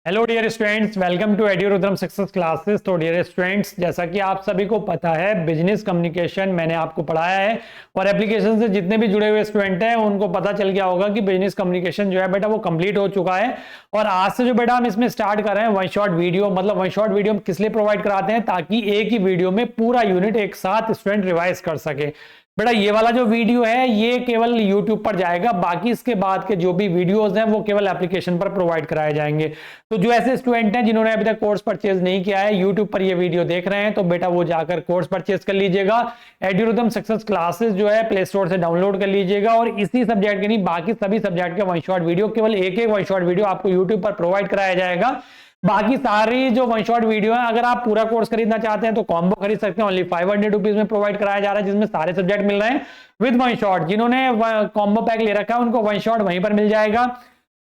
Hello dear students, welcome to एड्यूरुद्रम success classes. तो dear students, जैसा कि आप सभी को पता है, बिजनेस कम्युनिकेशन मैंने आपको पढ़ाया है और एप्लीकेशन से जितने भी जुड़े हुए स्टूडेंट हैं उनको पता चल गया होगा कि बिजनेस कम्युनिकेशन जो है बेटा वो कंप्लीट हो चुका है। और आज से जो बेटा हम इसमें स्टार्ट कर रहे हैं वन शॉट वीडियो। मतलब वन शॉट वीडियो हम किस लिए प्रोवाइड कराते हैं? ताकि एक ही वीडियो में पूरा यूनिट एक साथ स्टूडेंट रिवाइज कर सके। बेटा ये वाला जो वीडियो है ये केवल YouTube पर जाएगा, बाकी इसके बाद के जो भी वीडियोस हैं वो केवल एप्लीकेशन पर प्रोवाइड कराए जाएंगे। तो जो ऐसे स्टूडेंट हैं जिन्होंने अभी तक कोर्स परचेज नहीं किया है, YouTube पर ये वीडियो देख रहे हैं, तो बेटा वो जाकर कोर्स परचेज कर लीजिएगा। एड्यूरुद्रम सक्सेस क्लासेस जो है प्ले स्टोर से डाउनलोड कर लीजिएगा और इसी सब्जेक्ट के नहीं बाकी सभी सब्जेक्ट के वन शॉट वीडियो, केवल एक एक वन शॉट वीडियो आपको यूट्यूब पर प्रोवाइड कराया जाएगा। बाकी सारी जो वन शॉट वीडियो है, अगर आप पूरा कोर्स खरीदना चाहते हैं तो कॉम्बो खरीद सकते हैं। ओनली 500 रुपीज में प्रोवाइड कराया जा रहा है, जिसमें सारे सब्जेक्ट मिल रहे हैं विद वन शॉट। जिन्होंने कॉम्बो पैक ले रखा है उनको वन शॉट वहीं पर मिल जाएगा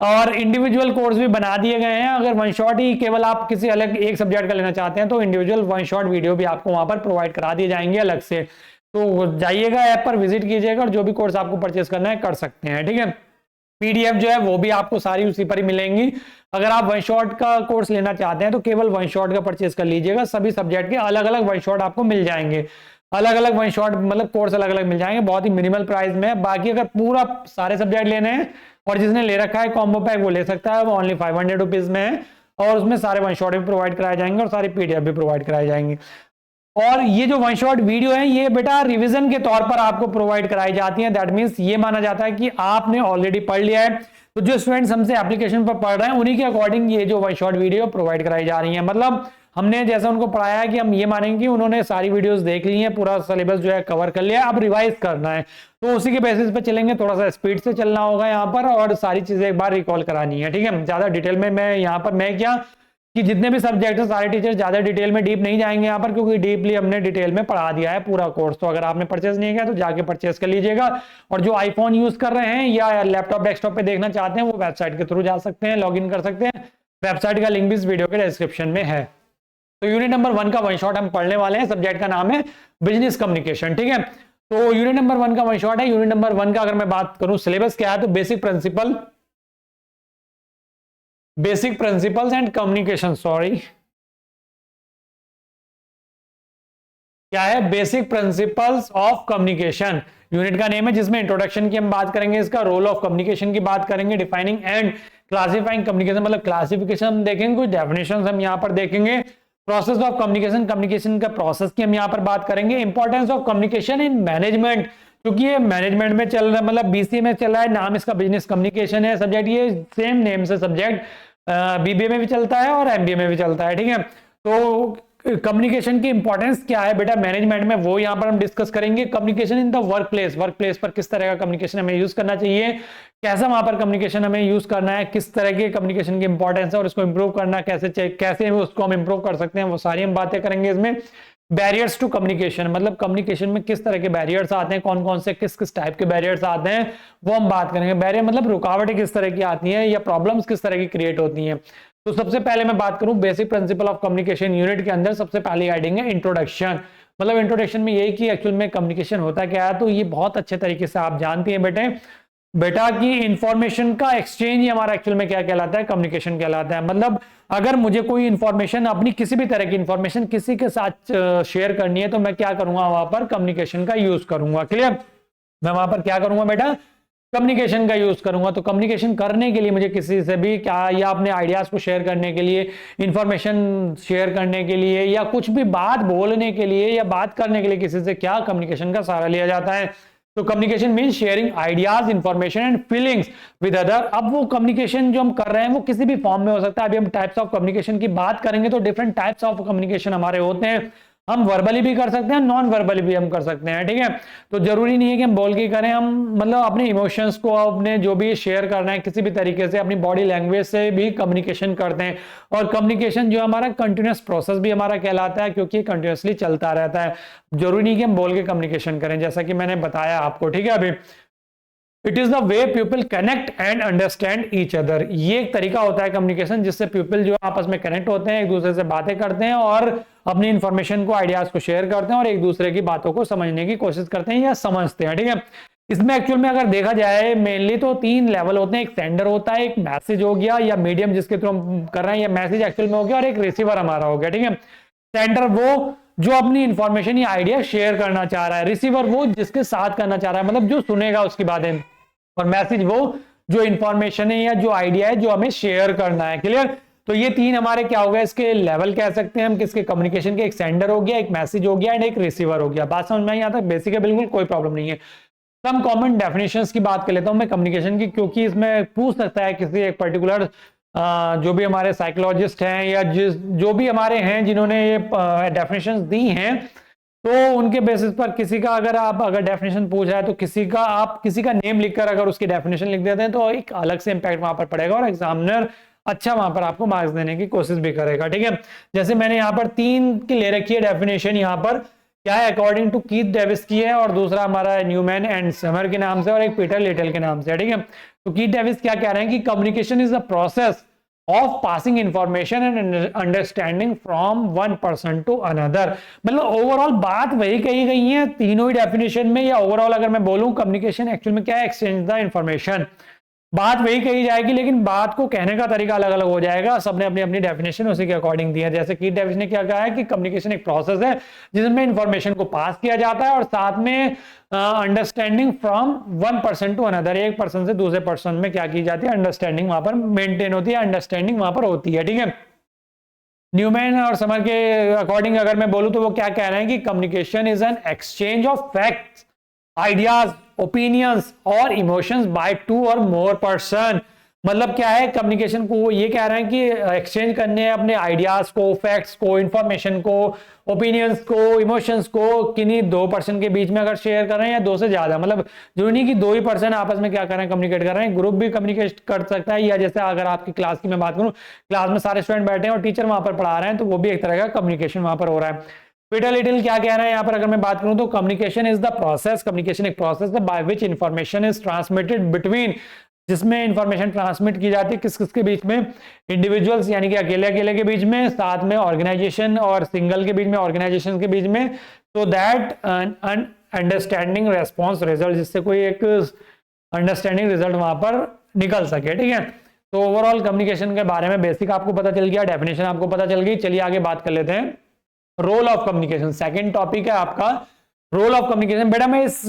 और इंडिविजुअल कोर्स भी बना दिए गए हैं। अगर वन शॉट ही केवल आप किसी अलग एक सब्जेक्ट का लेना चाहते हैं तो इंडिविजुअल वन शॉट वीडियो भी आपको वहां पर प्रोवाइड करा दिए जाएंगे अलग से। तो जाइएगा, ऐप पर विजिट कीजिएगा और जो भी कोर्स आपको परचेज करना है कर सकते हैं। ठीक है, PDF जो है वो भी आपको सारी उसी पर ही मिलेंगी। अगर आप वन शॉट का कोर्स लेना चाहते हैं तो केवल वन शॉट का परचेज कर लीजिएगा। सभी सब्जेक्ट के अलग अलग वन शॉट आपको मिल जाएंगे, अलग अलग वन शॉट मतलब कोर्स अलग अलग मिल जाएंगे, बहुत ही मिनिमल प्राइस में। बाकी अगर पूरा सारे सब्जेक्ट लेने हैं और जिसने ले रखा है कॉम्बो पैक वो ले सकता है, वो ओनली 500 रुपीज में है और उसमें सारे वन शॉट भी प्रोवाइड कराए जाएंगे और सारी PDF भी प्रोवाइड कराए जाएंगे। और ये जो वन शॉट वीडियो है ये बेटा रिवीजन के तौर पर आपको प्रोवाइड कराई जाती है। दैट मींस ये माना जाता है कि आपने ऑलरेडी पढ़ लिया है, तो जो स्टूडेंट्स हमसे एप्लीकेशन पर पढ़ रहे हैं उन्हीं के अकॉर्डिंग ये जो वन शॉट वीडियो प्रोवाइड कराई जा रही है। मतलब हमने जैसा उनको पढ़ाया है कि हम ये मानेंगे कि उन्होंने सारी वीडियोस देख ली हैं, पूरा सिलेबस जो है कवर कर लिया है, अब रिवाइज करना है, तो उसी के बेसिस पे चलेंगे। थोड़ा सा स्पीड से चलना होगा यहाँ पर और सारी चीजें एक बार रिकॉल करानी है। ठीक है, ज्यादा डिटेल में मैं यहाँ पर मैं क्या कि जितने भी सब्जेक्ट है सारे टीचर ज्यादा डिटेल में डीप नहीं जाएंगे यहाँ पर, क्योंकि डीपली हमने डिटेल में पढ़ा दिया है पूरा कोर्स। तो अगर आपने परचेज नहीं किया तो जाके परचेज कर लीजिएगा। और जो आईफोन यूज कर रहे हैं या लैपटॉप डेस्कटॉप पे देखना चाहते हैं वो वेबसाइट के थ्रू जा सकते हैं, लॉग इन कर सकते हैं। वेबसाइट का लिंक भी इस वीडियो के डिस्क्रिप्शन में है। तो यूनिट नंबर 1 का वन शॉट हम पढ़ने वाले हैं। सब्जेक्ट का नाम है बिजनेस कम्युनिकेशन। ठीक है, तो यूनिट नंबर 1 का वन शॉट है। यूनिट नंबर 1 का अगर मैं बात करूं सिलेबस क्या है, तो basic principles and communication, sorry क्या है, basic principles of communication unit का नेम है, जिसमें इंट्रोडक्शन की हम बात करेंगे, इसका रोल ऑफ कम्युनिकेशन की बात करेंगे, डिफाइनिंग एंड क्लासिफाइंग कम्युनिकेशन मतलब क्लासिफिकेशन हम देखेंगे, कुछ डेफिनेशंस हम यहाँ पर देखेंगे, प्रोसेस ऑफ कम्युनिकेशन, कम्युनिकेशन का प्रोसेस की हम यहाँ पर बात करेंगे, importance of communication in management, क्योंकि ये मैनेजमेंट में चल रहा है, मतलब BCA में चल रहा है, नाम इसका बिजनेस कम्युनिकेशन है सब्जेक्ट, ये सेम नेम से सब्जेक्ट BBA में भी चलता है और MBA में भी चलता है। ठीक है, तो कम्युनिकेशन की इंपॉर्टेंस क्या है बेटा मैनेजमेंट में, वो यहां पर हम डिस्कस करेंगे। Communication in the work place पर किस तरह का कम्युनिकेशन हमें यूज करना चाहिए, कैसा वहां पर कम्युनिकेशन हमें यूज करना है, किस तरह के कम्युनिकेशन की इंपॉर्टेंस है और इसको इंप्रूव करना कैसे उसको हम इंप्रूव कर सकते हैं, वो सारी हम बातें करेंगे इसमें। बैरियर्स टू कम्युनिकेशन मतलब कम्युनिकेशन में किस तरह के बैरियर्स आते हैं, कौन कौन से किस किस टाइप के बैरियर्स आते हैं वो हम बात करेंगे। बैरियर मतलब रुकावटें किस तरह की आती हैं या प्रॉब्लम्स किस तरह की क्रिएट होती हैं। तो सबसे पहले मैं बात करूं basic principle of communication unit के अंदर सबसे पहले हेडिंग है इंट्रोडक्शन। मतलब इंट्रोडक्शन में यही कि एक्चुअल में कम्युनिकेशन होता क्या है, तो ये बहुत अच्छे तरीके से आप जानती हैं बेटा कि इंफॉर्मेशन का एक्सचेंज ही हमारा एक्चुअल में क्या कहलाता है, कम्युनिकेशन कहलाता है। मतलब अगर मुझे कोई इंफॉर्मेशन अपनी किसी भी तरह की इंफॉर्मेशन किसी के साथ शेयर करनी है तो मैं क्या करूंगा, वहां पर कम्युनिकेशन का यूज करूंगा। क्लियर, मैं वहां पर क्या करूंगा बेटा, कम्युनिकेशन का यूज करूंगा। तो कम्युनिकेशन करने के लिए मुझे किसी से भी क्या या अपने आइडियाज को शेयर करने के लिए, इंफॉर्मेशन शेयर करने के लिए या कुछ भी बात बोलने के लिए या बात करने के लिए किसी से क्या कम्युनिकेशन का सहारा लिया जाता है। तो communication mean sharing ideas, information and feelings with other. अब वो कम्युनिकेशन जो हम कर रहे हैं वो किसी भी फॉर्म में हो सकता है। अभी हम टाइप्स ऑफ कम्युनिकेशन की बात करेंगे तो डिफरेंट टाइप्स ऑफ कम्युनिकेशन हमारे होते हैं। हम वर्बली भी कर सकते हैं, नॉन वर्बली भी हम कर सकते हैं। ठीक है, तो जरूरी नहीं है कि हम बोल के करें, हम मतलब अपने इमोशंस को अपने जो भी शेयर करना है किसी भी तरीके से अपनी बॉडी लैंग्वेज से भी कम्युनिकेशन करते हैं। और कम्युनिकेशन जो हमारा कंटिन्यूस प्रोसेस भी हमारा कहलाता है, क्योंकि कंटिन्यूसली चलता रहता है। जरूरी नहीं कि हम बोल के कम्युनिकेशन करें, जैसा कि मैंने बताया आपको। ठीक है, अभी it is the way people connect and understand each other. ये एक तरीका होता है कम्युनिकेशन जिससे पीपल जो आपस में कनेक्ट होते हैं, एक दूसरे से बातें करते हैं और अपनी इंफॉर्मेशन को, आइडियाज को शेयर करते हैं और एक दूसरे की बातों को समझने की कोशिश करते हैं या समझते हैं। ठीक है, इसमें एक्चुअल में अगर देखा जाए मेनली तो 3 लेवल होते हैं, एक सेंडर होता है, एक मैसेज हो गया या मीडियम जिसके थ्रू हम कर रहे हैं, या मैसेज एक्चुअल में हो गया, और एक रिसीवर हमारा हो गया, ठीक है। सेंडर वो जो अपनी इंफॉर्मेशन या आइडिया शेयर करना चाह रहा है, रिसीवर वो जिसके साथ करना चाह रहा है, मतलब जो सुनेगा उसकी बातें, और मैसेज वो जो इंफॉर्मेशन है या जो आइडिया है जो हमें शेयर करना है। क्लियर? तो ये 3 हमारे क्या हो गए, इसके लेवल कह सकते हैं हम किसके, कम्युनिकेशन के। एक सेंडर हो गया, एक मैसेज हो गया एंड एक रिसीवर हो गया। बात समझ में आई? यहाँ तक बेसिक है, बिल्कुल कोई प्रॉब्लम नहीं है। सम कॉमन डेफिनेशंस की बात कर लेता हूं मैं कम्युनिकेशन की, क्योंकि इसमें पूछ सकता है किसी एक पर्टिकुलर जो भी हमारे साइकोलॉजिस्ट हैं या जो भी हमारे हैं जिन्होंने ये डेफिनेशंस दी हैं, तो उनके बेसिस पर किसी का अगर डेफिनेशन पूछ रहा है तो किसी का नेम लिखकर अगर उसकी डेफिनेशन लिख देते हैं तो एक अलग से इंपैक्ट वहां पर पड़ेगा और एग्जामिनर अच्छा वहां पर आपको मार्क्स देने की कोशिश भी करेगा, ठीक है। जैसे मैंने यहाँ पर 3 की ले रखी है डेफिनेशन, यहाँ पर क्या है, अकॉर्डिंग टू कीथ डेविस की है, और दूसरा हमारा न्यूमैन एंड समर के नाम से, और एक पीटर लिटिल के नाम से, ठीक है। तो कीथ डेविस क्या कह रहे हैं कि communication is the process of passing information and understanding from one person to another. मतलब ओवरऑल बात वही कही गई है तीनों ही डेफिनेशन में, या ओवरऑल अगर मैं बोलूं कम्युनिकेशन एक्चुअल में क्या है, एक्सचेंज द इंफॉर्मेशन, बात वही कही जाएगी लेकिन बात को कहने का तरीका अलग अलग हो जाएगा। सबने अपनी अपनी डेफिनेशन उसी के अकॉर्डिंग दी है। जैसे कीथ डेविस ने क्या कहा है कि कम्युनिकेशन एक प्रोसेस है जिसमें इंफॉर्मेशन को पास किया जाता है और साथ में understanding from one person to another, एक पर्सन से दूसरे पर्सन में क्या की जाती है, अंडरस्टैंडिंग वहां पर मेंटेन होती है, अंडरस्टैंडिंग वहां पर होती है, ठीक है। न्यूमैन और समर के अकॉर्डिंग अगर मैं बोलूं तो वो क्या कह रहे हैं कि communication is an exchange of facts, ideas, opinions और इमोशंस बाय 2 और मोर पर्सन। मतलब क्या है, कम्युनिकेशन को वो ये कह रहे हैं कि एक्सचेंज करने हैं अपने आइडियाज को, फैक्ट्स को, इंफॉर्मेशन को, ओपिनियंस को, इमोशंस को किन्हीं 2 पर्सन के बीच में अगर शेयर कर रहे हैं या 2 से ज्यादा, मतलब जरूरी नहीं कि 2 ही पर्सन आपस में क्या कर रहे हैं, कम्युनिकेट कर रहे हैं, ग्रुप भी कम्युनिकेट कर सकता है। या जैसे अगर आपकी क्लास की मैं बात करूं, क्लास में सारे स्टूडेंट बैठे हैं और टीचर वहां पर पढ़ा रहे हैं, तो वो भी एक तरह का कम्युनिकेशन वहां पर हो रहा है। पीटर लिटिल क्या कह रहे हैं यहाँ पर अगर मैं बात करूं तो communication is the process, communication एक प्रोसेस है by which information is transmitted between, जिसमें इंफॉर्मेशन ट्रांसमिट की जाती है किस किस के बीच में, इंडिविजुअल्स यानी कि अकेले अकेले के बीच में, साथ में ऑर्गेनाइजेशन और सिंगल के बीच में, ऑर्गेनाइजेशन के बीच में, तो दैट अंडरस्टैंडिंग रेस्पॉन्स रिजल्ट, जिससे कोई एक अंडरस्टैंडिंग रिजल्ट वहां पर निकल सके, ठीक है। तो ओवरऑल कम्युनिकेशन के बारे में बेसिक आपको पता चल गया, डेफिनेशन आपको पता चल गई। चलिए आगे बात कर लेते हैं role of communication. Second topic है आपका रोल ऑफ कम्युनिकेशन। बेटा मैं इस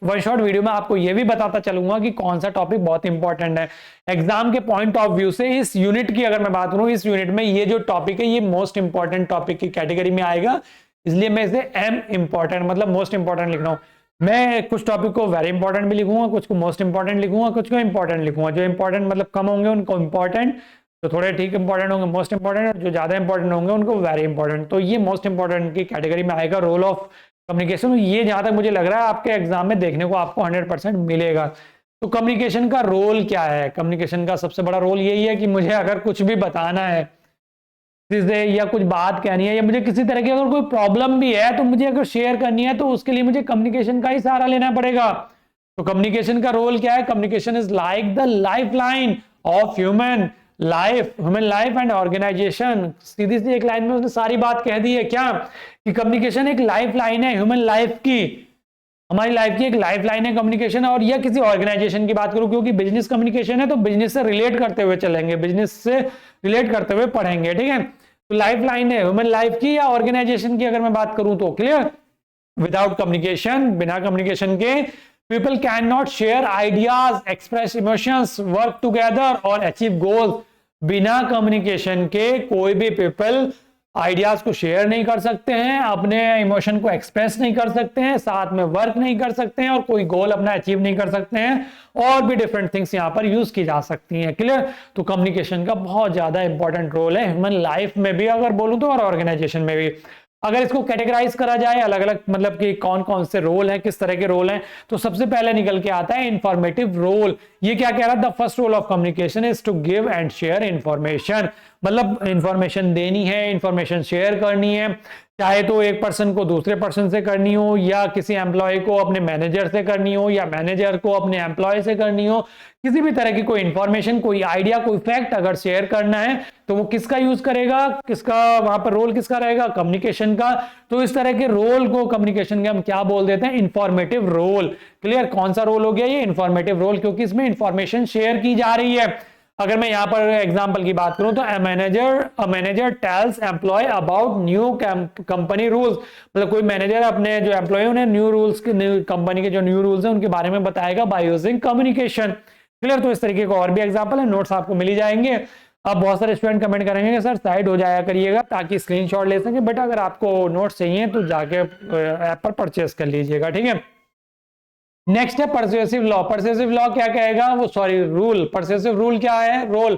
वन शॉट वीडियो में आपको यह भी बताता चलूंगा कि कौन सा टॉपिक बहुत इंपॉर्टेंट है एग्जाम के पॉइंट ऑफ व्यू से। इस यूनिट की अगर मैं बात करूं, इस यूनिट में ये जो टॉपिक है ये मोस्ट इंपॉर्टेंट टॉपिक की कैटेगरी में आएगा, इसलिए मैं इसे एम इंपॉर्टेंट मतलब मोस्ट इंपॉर्टेंट लिख रहा हूं। मैं कुछ टॉपिक को वेरी इंपॉर्टेंट भी लिखूंगा, कुछ को मोस्ट इंपॉर्टेंट लिखूंगा, कुछ को इंपॉर्टेंट लिखूंगा। जो इंपॉर्टेंट मतलब कम होंगे उनको इंपॉर्टेंट, तो थोड़े ठीक इंपॉर्टेंट होंगे मोस्ट इंपॉर्टेंट, और जो ज्यादा इंपॉर्टेंट होंगे उनको वेरी इंपॉर्टेंट। तो ये मोस्ट इंपॉर्टेंट की कैटेगरी में आएगा रोल ऑफ कम्युनिकेशन। ये जहां तक मुझे लग रहा है आपके एग्जाम में देखने को आपको 100% मिलेगा। तो कम्युनिकेशन का रोल क्या है? कम्युनिकेशन का सबसे बड़ा रोल यही है कि मुझे अगर कुछ भी बताना है चीजें या कुछ बात कहनी है, या मुझे किसी तरह की अगर कोई प्रॉब्लम भी है तो मुझे अगर शेयर करनी है, तो उसके लिए मुझे कम्युनिकेशन का ही सहारा लेना पड़ेगा। तो कम्युनिकेशन का रोल क्या है? Communication is like the life line of human life and organisation. सीधी सी एक लाइन में उसने सारी बात कह दी है क्या, कि कम्युनिकेशन एक लाइफ लाइन है ह्यूमन लाइफ की, हमारी लाइफ की एक लाइफ लाइन है कम्युनिकेशन। और या किसी ऑर्गेनाइजेशन की बात करूं, क्योंकि बिजनेस कम्युनिकेशन है तो बिजनेस से रिलेट करते हुए चलेंगे, बिजनेस से रिलेट करते हुए पढ़ेंगे, ठीक है। तो लाइफ लाइन है ह्यूमन लाइफ की या ऑर्गेनाइजेशन की अगर मैं बात करूं तो क्लियर। विदाउट कम्युनिकेशन, बिना कम्युनिकेशन के people cannot share ideas, express emotions, work together और achieve goals। बिना कम्युनिकेशन के कोई भी पीपल आइडियाज को शेयर नहीं कर सकते हैं, अपने इमोशन को एक्सप्रेस नहीं कर सकते हैं, साथ में वर्क नहीं कर सकते हैं और कोई गोल अपना अचीव नहीं कर सकते हैं, और भी डिफरेंट थिंग्स यहां पर यूज की जा सकती हैं, क्लियर। तो कम्युनिकेशन का बहुत ज्यादा इंपॉर्टेंट रोल है ह्यूमन लाइफ में भी अगर बोलूं तो, और ऑर्गेनाइजेशन में भी। अगर इसको कैटेगराइज करा जाए अलग अलग, मतलब कि कौन कौन से रोल हैं, किस तरह के रोल हैं, तो सबसे पहले निकल के आता है इंफॉर्मेटिव रोल। ये क्या कह रहा है? The first role of communication is to give and share information. मतलब इंफॉर्मेशन देनी है, इंफॉर्मेशन शेयर करनी है, चाहे तो एक पर्सन को दूसरे पर्सन से करनी हो, या किसी एम्प्लॉय को अपने मैनेजर से करनी हो, या मैनेजर को अपने एम्प्लॉय से करनी हो, किसी भी तरह की कोई इंफॉर्मेशन, कोई आइडिया, कोई फैक्ट अगर शेयर करना है तो वो किसका यूज करेगा, किसका वहां पर रोल किसका रहेगा, कम्युनिकेशन का। तो इस तरह के रोल को कम्युनिकेशन के हम क्या बोल देते हैं, इंफॉर्मेटिव रोल। क्लियर, कौन सा रोल हो गया ये, इंफॉर्मेटिव रोल, क्योंकि इसमें इंफॉर्मेशन शेयर की जा रही है। अगर मैं यहां पर एग्जांपल की बात करूं तो a manager tells employee about new company rules, मतलब कोई मैनेजर अपने जो एम्प्लॉय उन्हें न्यू रूल्स के, कंपनी के जो न्यू रूल्स हैं उनके बारे में बताएगा बाय यूजिंग कम्युनिकेशन। क्लियर, तो इस तरीके का और भी एग्जांपल है, नोट्स आपको मिल ही जाएंगे। अब बहुत सारे स्टूडेंट कमेंट करेंगे कि सर साइड हो जाया करिएगा ताकि स्क्रीनशॉट ले सकें, बट अगर आपको नोट्स चाहिए तो जाके ऐप पर परचेस कर लीजिएगा, ठीक है। नेक्स्ट है परसुएसिव लॉ। परसुएसिव लॉ क्या कहेगा, वो सॉरी रूल, परसुएसिव रूल क्या है, रोल,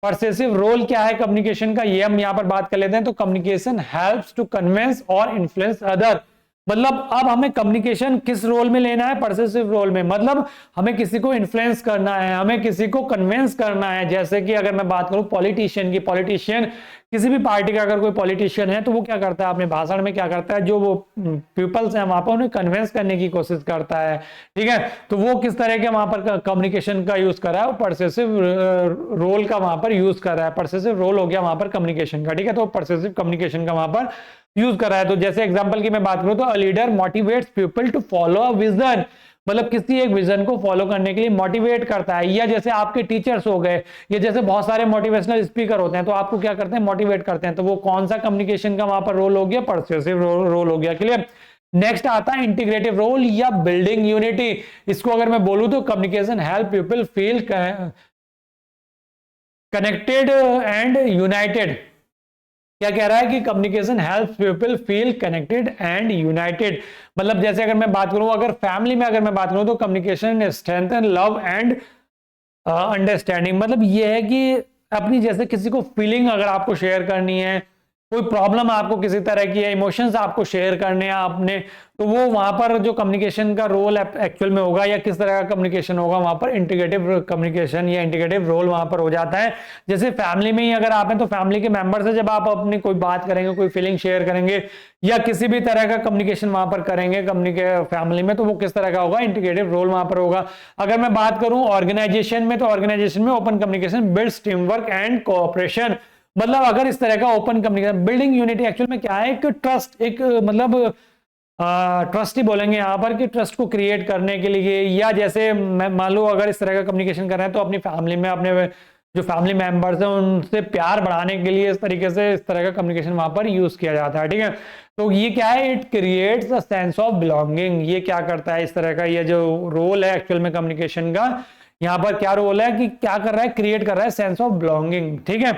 परसुएसिव रोल क्या है कम्युनिकेशन का, ये हम यहां पर बात कर लेते हैं। तो कम्युनिकेशन हेल्प्स टू कन्विंस और इन्फ्लुएंस अदर, मतलब अब हमें कम्युनिकेशन किस रोल में लेना है, परसुएसिव रोल में, मतलब हमें किसी को इन्फ्लुएंस करना है, हमें किसी को कन्विंस करना है। जैसे कि अगर मैं बात करूं पॉलिटिशियन की, पॉलिटिशियन किसी भी पार्टी का अगर कोई पॉलिटिशियन है तो वो क्या करता है, अपने भाषण में क्या करता है, जो वो पीपल्स हैं वहां पर उन्हें कन्विंस करने की कोशिश करता है, ठीक है। तो वो किस तरह के वहां पर कम्युनिकेशन का यूज कर रहा है, परसुएसिव रोल का वहां पर यूज कर रहा है। परसुएसिव रोल हो गया वहां पर कम्युनिकेशन का, ठीक है। तो परसुएसिव कम्युनिकेशन का वहां पर यूज कर रहा है। तो जैसे एग्जांपल की मैं बात करूं तो a leader motivates people to follow a vision, मतलब किसी एक विजन को फॉलो करने के लिए मोटिवेट करता है। या जैसे आपके टीचर्स हो गए, या जैसे बहुत सारे मोटिवेशनल स्पीकर होते हैं तो आपको क्या करते हैं, मोटिवेट करते हैं। तो वो कौन सा कम्युनिकेशन का वहां पर रोल हो गया, परसुएसिव रोल हो गया। क्लियर। नेक्स्ट आता है इंटीग्रेटिव रोल या बिल्डिंग यूनिटी। इसको अगर मैं बोलूं तो communication help people feel connected and United. क्या कह रहा है कि communication helps people feel connected and United, मतलब जैसे अगर मैं बात करूं, अगर फैमिली में अगर मैं बात करूं तो communication strengthen love and understanding, मतलब ये है कि अपनी जैसे किसी को फीलिंग अगर आपको शेयर करनी है, कोई प्रॉब्लम आपको किसी तरह की है, इमोशंस आपको शेयर करने हैं आपने, तो वो वहां पर जो कम्युनिकेशन का रोल एक्चुअल में होगा, या किस तरह का कम्युनिकेशन होगा वहां पर, इंटीग्रेटिव कम्युनिकेशन या इंटीग्रेटिव रोल वहां पर हो जाता है। जैसे फैमिली में ही अगर आप हैं तो फैमिली के मेंबर से जब आप अपनी कोई बात करेंगे, कोई फीलिंग शेयर करेंगे, या किसी भी तरह का कम्युनिकेशन वहां पर करेंगे फैमिली में, तो वो किस तरह का होगा, इंटीग्रेटिव रोल वहां पर होगा। अगर मैं बात करूं ऑर्गेनाइजेशन में, तो ऑर्गेनाइजेशन में open communication builds team work and cooperation, मतलब अगर इस तरह का open communication, building unity actual में क्या है, एक ट्रस्ट, एक मतलब ट्रस्ट ही बोलेंगे यहाँ पर, कि ट्रस्ट को क्रिएट करने के लिए, या जैसे मान लो अगर इस तरह का कम्युनिकेशन कर रहे हैं तो अपनी फैमिली में अपने जो फैमिली मेंबर्स हैं उनसे प्यार बढ़ाने के लिए इस तरीके से इस तरह का कम्युनिकेशन वहां पर यूज किया जाता है, ठीक है। तो ये क्या है, it creates a sense of belonging. ये क्या करता है, इस तरह का ये जो रोल है एक्चुअल में कम्युनिकेशन का, यहाँ पर क्या रोल है कि क्या कर रहा है, क्रिएट कर रहा है सेंस ऑफ बिलोंगिंग, ठीक है।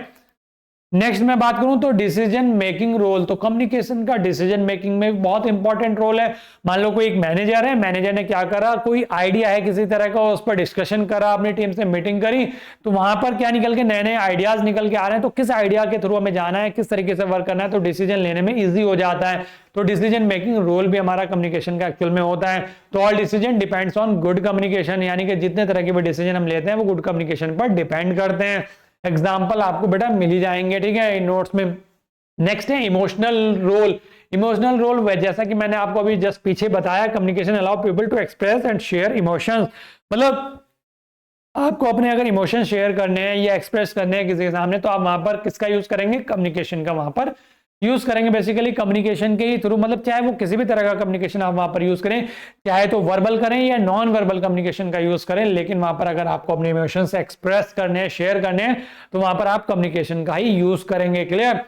नेक्स्ट मैं बात करूं तो डिसीजन मेकिंग रोल, तो कम्युनिकेशन का डिसीजन मेकिंग में बहुत इंपॉर्टेंट रोल है। मान लो कोई एक मैनेजर है, मैनेजर ने क्या करा, कोई आइडिया है किसी तरह का, उस पर डिस्कशन करा, अपनी टीम से मीटिंग करी, तो वहां पर क्या निकल के नए नए आइडियाज निकल के आ रहे हैं, तो किस आइडिया के थ्रू हमें जाना है, किस तरीके से वर्क करना है, तो डिसीजन लेने में ईजी हो जाता है। तो डिसीजन मेकिंग रोल भी हमारा कम्युनिकेशन का एक्चुअल में होता है। तो all decision depends on good communication, यानी कि जितने तरह के भी डिसीजन हम लेते हैं वो गुड कम्युनिकेशन पर डिपेंड करते हैं। एग्जाम्पल आपको बेटा मिल ही जाएंगे, ठीक है, इन नोट्स में। नेक्स्ट है इमोशनल रोल। इमोशनल रोल जैसा कि मैंने आपको अभी जस्ट पीछे बताया, communication allow people to express and share emotions, मतलब आपको अपने अगर इमोशन शेयर करने हैं या एक्सप्रेस करने हैं किसी के सामने, तो आप वहां पर किसका यूज करेंगे, कम्युनिकेशन का वहां पर यूज करेंगे। बेसिकली कम्युनिकेशन के ही थ्रू, मतलब चाहे वो किसी भी तरह का कम्युनिकेशन आप वहां पर यूज करें, चाहे तो वर्बल करें या नॉन वर्बल कम्युनिकेशन का यूज करें, लेकिन वहां पर अगर आपको अपने इमोशंस एक्सप्रेस करने हैं, शेयर करने हैं, तो वहां पर आप कम्युनिकेशन का ही यूज करेंगे। क्लियर।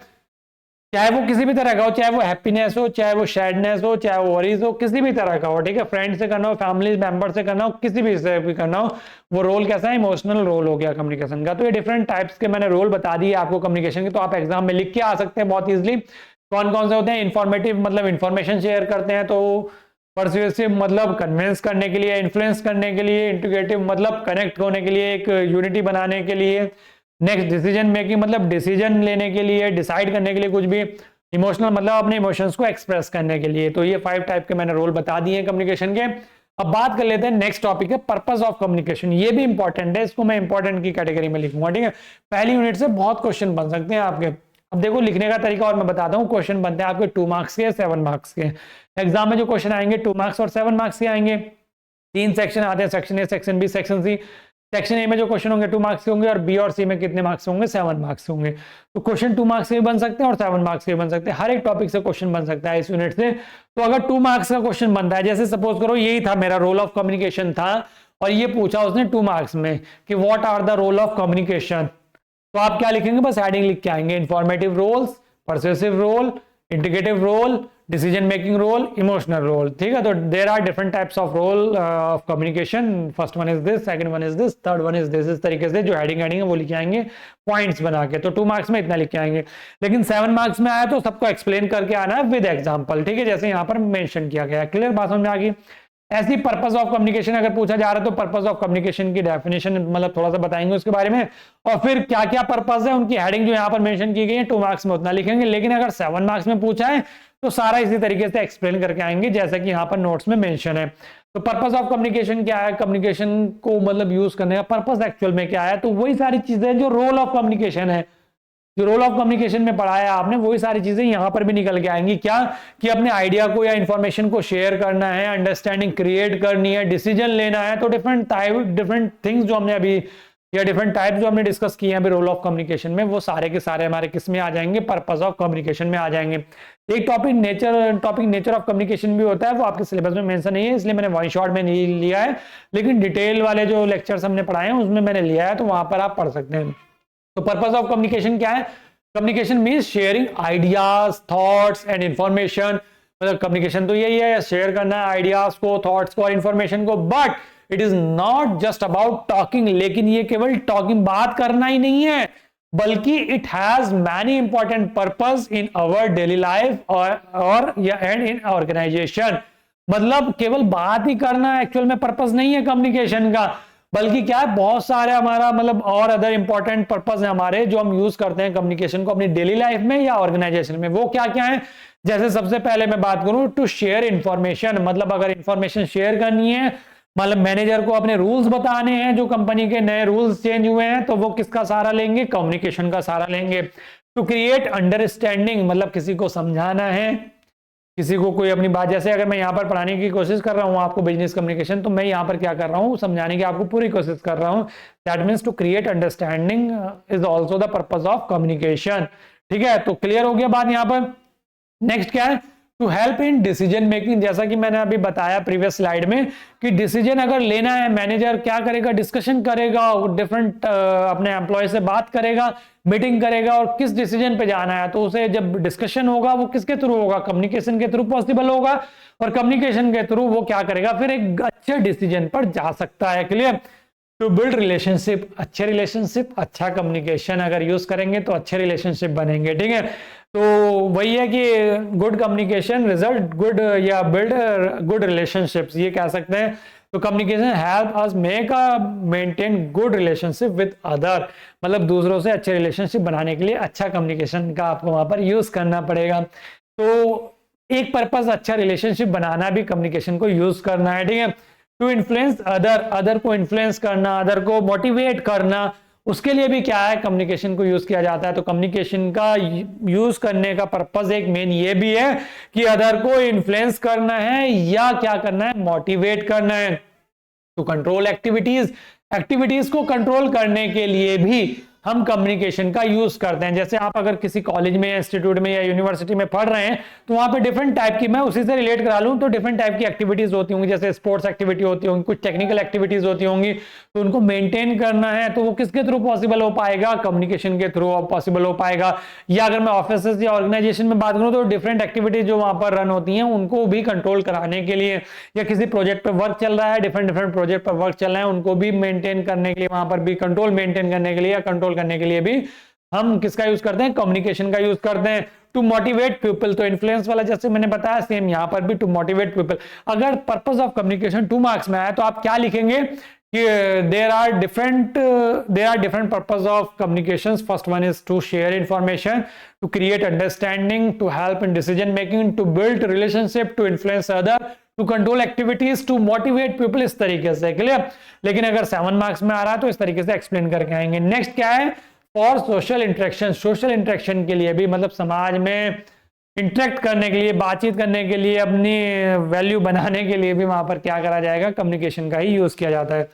चाहे वो किसी भी तरह का हो, चाहे वो हैप्पीनेस हो, चाहे वो सैडनेस हो, चाहे वो वरीज हो, किसी भी तरह का हो, ठीक है, फ्रेंड से करना हो, फैमिली मेंबर से करना हो, किसी भी से भी करना हो, वो रोल कैसा है, इमोशनल रोल हो गया कम्युनिकेशन का। तो ये डिफरेंट टाइप्स के मैंने रोल बता दिए आपको कम्युनिकेशन के, तो आप एग्जाम में लिख के आ सकते हैं बहुत इजिली। कौन कौन से होते हैं, इंफॉर्मेटिव मतलब इंफॉर्मेशन शेयर करते हैं, तो परसुएसिव मतलब कन्विंस करने के लिए, इन्फ्लुएंस करने के लिए, इंटीग्रेटिव मतलब कनेक्ट होने के लिए, एक यूनिटी बनाने के लिए। नेक्स्ट डिसीजन मेकिंग मतलब डिसीजन लेने के लिए, डिसाइड करने के लिए कुछ भी। इमोशनल मतलब अपने इमोशंस को एक्सप्रेस करने के लिए। तो ये 5 टाइप के मैंने रोल बता दिए हैं कम्युनिकेशन के। अब बात कर लेते हैं नेक्स्ट टॉपिक है पर्पस ऑफ कम्युनिकेशन। ये भी इंपॉर्टेंट है, इसको मैं इंपॉर्टेंट की कैटेगरी में लिखूंगा, ठीक है। पहली यूनिट से बहुत क्वेश्चन बन सकते हैं आपके। अब देखो लिखने का तरीका और मैं बताता हूँ। क्वेश्चन बनते हैं आपके 2 मार्क्स के, 7 मार्क्स के। एग्जाम में जो क्वेश्चन आएंगे 2 मार्क्स और 7 मार्क्स के आएंगे। 3 सेक्शन आते हैं, section A, section B, section C. Section A में जो क्वेश्चन होंगे 2 मार्क्स के होंगे और बी और सी में कितने मार्क्स होंगे, 7 मार्क्स होंगे। तो क्वेश्चन 2 मार्क्स के भी बन सकते हैं और 7 मार्क्स के भी बन सकते हैं। हर एक टॉपिक से क्वेश्चन बन सकता है इस यूनिट से। तो अगर 2 मार्क्स का क्वेश्चन बनता है, जैसे सपोज करो यही था मेरा रोल ऑफ कम्युनिकेशन था और ये पूछा उसने 2 मार्क्स में कि what are the role of communication, तो आप क्या लिखेंगे, बस हेडिंग लिख के आएंगे, informative roles, persuasive role, indicative role, decision making role, emotional role. ठीक है, तो there are different types of role of communication. First one is this, second one is this, third one is this. इस तरीके से जो heading है वो लिखे आएंगे पॉइंट्स बना के। तो 2 मार्क्स में इतना लिख के आएंगे। लेकिन 7 मार्क्स में आया तो सबको एक्सप्लेन करके आना है विद एग्जाम्पल। ठीक है, जैसे यहाँ पर मेंशन किया गया। क्लियर, बात समझ में आ गई। ऐसी पर्पस ऑफ कम्युनिकेशन अगर पूछा जा रहा है तो पर्पस ऑफ कम्युनिकेशन की डेफिनेशन मतलब थोड़ा सा बताएंगे उसके बारे में, और फिर क्या क्या पर्पस है उनकी हेडिंग जो यहाँ पर मेंशन की गई है 2 मार्क्स में उतना लिखेंगे। लेकिन अगर 7 मार्क्स में पूछा है तो सारा इसी तरीके से एक्सप्लेन करके आएंगे जैसा कि यहाँ पर नोट्स में मेंशन है। तो पर्पस ऑफ कम्युनिकेशन क्या है, कम्युनिकेशन को मतलब यूज करने का पर्पस एक्चुअल में क्या है, तो वही सारी चीजें जो रोल ऑफ कम्युनिकेशन है, जो रोल ऑफ कम्युनिकेशन में पढ़ाया आपने, वही सारी चीजें यहां पर भी निकल के आएंगी। क्या कि अपने आइडिया को या इंफॉर्मेशन को शेयर करना है, अंडरस्टैंडिंग क्रिएट करनी है, डिसीजन लेना है। तो डिफरेंट थिंग्स जो हमने अभी या डिफरेंट टाइप जो हमने डिस्कस किए हैं अभी रोल ऑफ कम्युनिकेशन में, वो सारे के सारे हमारे किस में आ जाएंगे, पर्पस ऑफ कम्युनिकेशन में आ जाएंगे। एक टॉपिक नेचर ऑफ कम्युनिकेशन भी होता है, वो आपके सिलेबस में मेंशन नहीं है इसलिए मैंने वन शॉट में नहीं लिया है, लेकिन डिटेल वाले जो लेक्चर्स हमने पढ़ाए हैं उसमें मैंने लिया है, तो वहां पर आप पढ़ सकते हैं। तो पर्पस ऑफ कम्युनिकेशन क्या है, communication means sharing ideas, thoughts and information. मतलब कम्युनिकेशन तो यही है, शेयर करना है आइडियाज को, थॉट्स को और इंफॉर्मेशन को। But it is not just about talking, लेकिन ये केवल टॉकिंग बात करना ही नहीं है, बल्कि it has many important purpose in our daily life और एंड इन ऑर्गेनाइजेशन। मतलब केवल बात ही करना एक्चुअल में पर्पस नहीं है कम्युनिकेशन का, बल्कि क्या है, बहुत सारे हमारा मतलब और अदर इंपॉर्टेंट पर्पस है हमारे जो हम यूज करते हैं कम्युनिकेशन को अपनी डेली लाइफ में या ऑर्गेनाइजेशन में। वो क्या क्या है, जैसे सबसे पहले मैं बात करूं टू शेयर इंफॉर्मेशन, मतलब अगर इंफॉर्मेशन शेयर करनी है, मतलब मैनेजर को अपने रूल्स बताने हैं, जो कंपनी के नए रूल्स चेंज हुए हैं, तो वो किसका सहारा लेंगे, कम्युनिकेशन का सहारा लेंगे। टू क्रिएट अंडरस्टैंडिंग, मतलब किसी को समझाना है, किसी को कोई अपनी बात, जैसे अगर मैं यहाँ पर पढ़ाने की कोशिश कर रहा हूँ आपको बिजनेस कम्युनिकेशन, तो मैं यहाँ पर क्या कर रहा हूँ, समझाने की आपको पूरी कोशिश कर रहा हूँ। That means to create understanding is also the purpose of communication. ठीक है, तो क्लियर हो गया बात यहाँ पर। नेक्स्ट क्या है, to help in decision making. जैसा कि मैंने अभी बताया प्रीवियस स्लाइड में कि डिसीजन अगर लेना है, मैनेजर क्या करेगा, डिस्कशन करेगा, डिफरेंट अपने एम्प्लॉय से बात करेगा, मीटिंग करेगा और किस डिसीजन पे जाना है, तो उसे जब डिस्कशन होगा वो किसके थ्रू होगा, कम्युनिकेशन के थ्रू पॉसिबल होगा, और कम्युनिकेशन के थ्रू वो क्या करेगा, फिर एक अच्छे डिसीजन पर जा सकता है। क्लियर। टू बिल्ड रिलेशनशिप, अच्छे रिलेशनशिप, अच्छा कम्युनिकेशन अगर यूज करेंगे तो अच्छे रिलेशनशिप बनेंगे। ठीक है, तो वही है कि गुड कम्युनिकेशन रिजल्ट गुड या बिल्ड गुड रिलेशनशिप्स, ये कह सकते हैं। तो communication help us make a maintain good relationship with other, मतलब दूसरों से अच्छे रिलेशनशिप बनाने के लिए अच्छा कम्युनिकेशन का आपको वहां पर यूज करना पड़ेगा। तो एक पर्पस अच्छा रिलेशनशिप बनाना भी कम्युनिकेशन को यूज करना है। ठीक है, टू इन्फ्लुएंस अदर, अदर को इन्फ्लुएंस करना, अदर को मोटिवेट करना, उसके लिए भी क्या है, कम्युनिकेशन को यूज किया जाता है। तो कम्युनिकेशन का यूज करने का पर्पस एक मेन ये भी है कि अदर को इन्फ्लुएंस करना है या क्या करना है, मोटिवेट करना है। टू कंट्रोल एक्टिविटीज, एक्टिविटीज को कंट्रोल करने के लिए भी हम कम्युनिकेशन का यूज करते हैं। जैसे आप अगर किसी कॉलेज में या इंस्टीट्यूट में या यूनिवर्सिटी में पढ़ रहे हैं तो वहां पे डिफरेंट टाइप की, मैं उसी से रिलेट करा लूं तो डिफरेंट टाइप की एक्टिविटीज होती होंगी, जैसे स्पोर्ट्स एक्टिविटी होती होंगी, कुछ टेक्निकल एक्टिविटीज होती होंगी, तो उनको मेंटेन करना है तो वो किसके थ्रू पॉसिबल हो पाएगा, कम्युनिकेशन के थ्रू पॉसिबल हो पाएगा। या अगर मैं ऑफिस या ऑर्गेनाइजेशन में बात करूं तो डिफरेंट एक्टिविटीज जो वहां पर रन होती हैं उनको भी कंट्रोल कराने के लिए, या किसी प्रोजेक्ट पर वर्क चल रहा है, डिफरेंट प्रोजेक्ट पर वर्क चल रहा है, उनको भी मेंटेन करने के लिए, वहां पर भी कंट्रोल मेंटेन करने के लिए या कंट्रोल करने के लिए भी हम किसका यूज करते हैं, कम्युनिकेशन का यूज करते हैं। टू मोटिवेट पीपल, तो इन्फ्लुएंस वाला जैसे मैंने बताया सेम यहां पर भी टू मोटिवेट पीपल। अगर पर्पस ऑफ कम्युनिकेशन 2 मार्क्स में आया तो आप क्या लिखेंगे कि there are different purpose of communication. First one is to share information, to create understanding, to help in decision making, to build relationship, to influence other, to control activities, to motivate people, इस तरीके से। Clear. लेकिन अगर 7 marks में आ रहा है तो इस तरीके से एक्सप्लेन करके आएंगे। नेक्स्ट क्या है, for social interaction, social interaction के लिए भी, मतलब समाज में इंटरेक्ट करने के लिए, बातचीत करने के लिए, अपनी वैल्यू बनाने के लिए भी वहां पर क्या करा जाएगा, कम्युनिकेशन का ही यूज किया जाता है।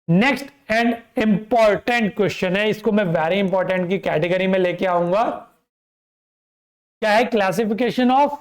नेक्स्ट एंड इंपॉर्टेंट क्वेश्चन है, इसको मैं वेरी इंपॉर्टेंट की कैटेगरी में लेके आऊंगा। क्या है? Classification of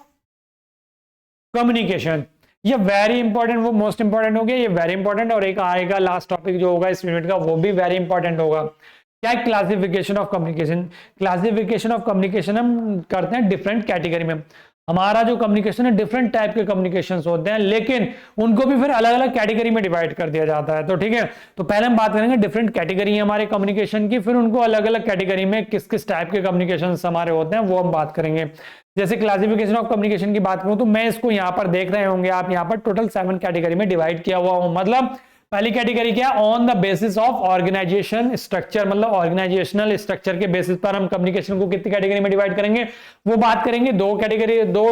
communication. ये वेरी इंपॉर्टेंट, वो मोस्ट इंपॉर्टेंट हो गया, ये वेरी इंपॉर्टेंट, और एक आएगा लास्ट टॉपिक जो होगा इस यूनिट का, वो भी वेरी इंपॉर्टेंट होगा। क्या है classification of communication? Classification of communication हम करते हैं डिफरेंट कैटेगरी में। हमारा जो कम्युनिकेशन है, डिफरेंट टाइप के कम्युनिकेशन होते हैं, लेकिन उनको भी फिर अलग अलग कैटेगरी में डिवाइड कर दिया जाता है। तो ठीक है, तो पहले हम बात करेंगे डिफरेंट कैटेगरी है हमारे कम्युनिकेशन की, फिर उनको अलग अलग कैटेगरी में किस किस टाइप के कम्युनिकेशन हमारे होते हैं वो हम बात करेंगे। जैसे क्लासिफिकेशन ऑफ कम्युनिकेशन की बात करूं तो मैं इसको यहां पर देख रहे होंगे आप, यहां पर टोटल 7 कैटेगरी में डिवाइड किया हुआ हूं। मतलब पहली कैटेगरी क्या है? On the basis of organisation structure, मतलब ऑर्गेनाइजेशनल स्ट्रक्चर के बेसिस पर हम कम्युनिकेशन को कितनी कैटेगरी में डिवाइड करेंगे वो बात करेंगे। दो कैटेगरी, दो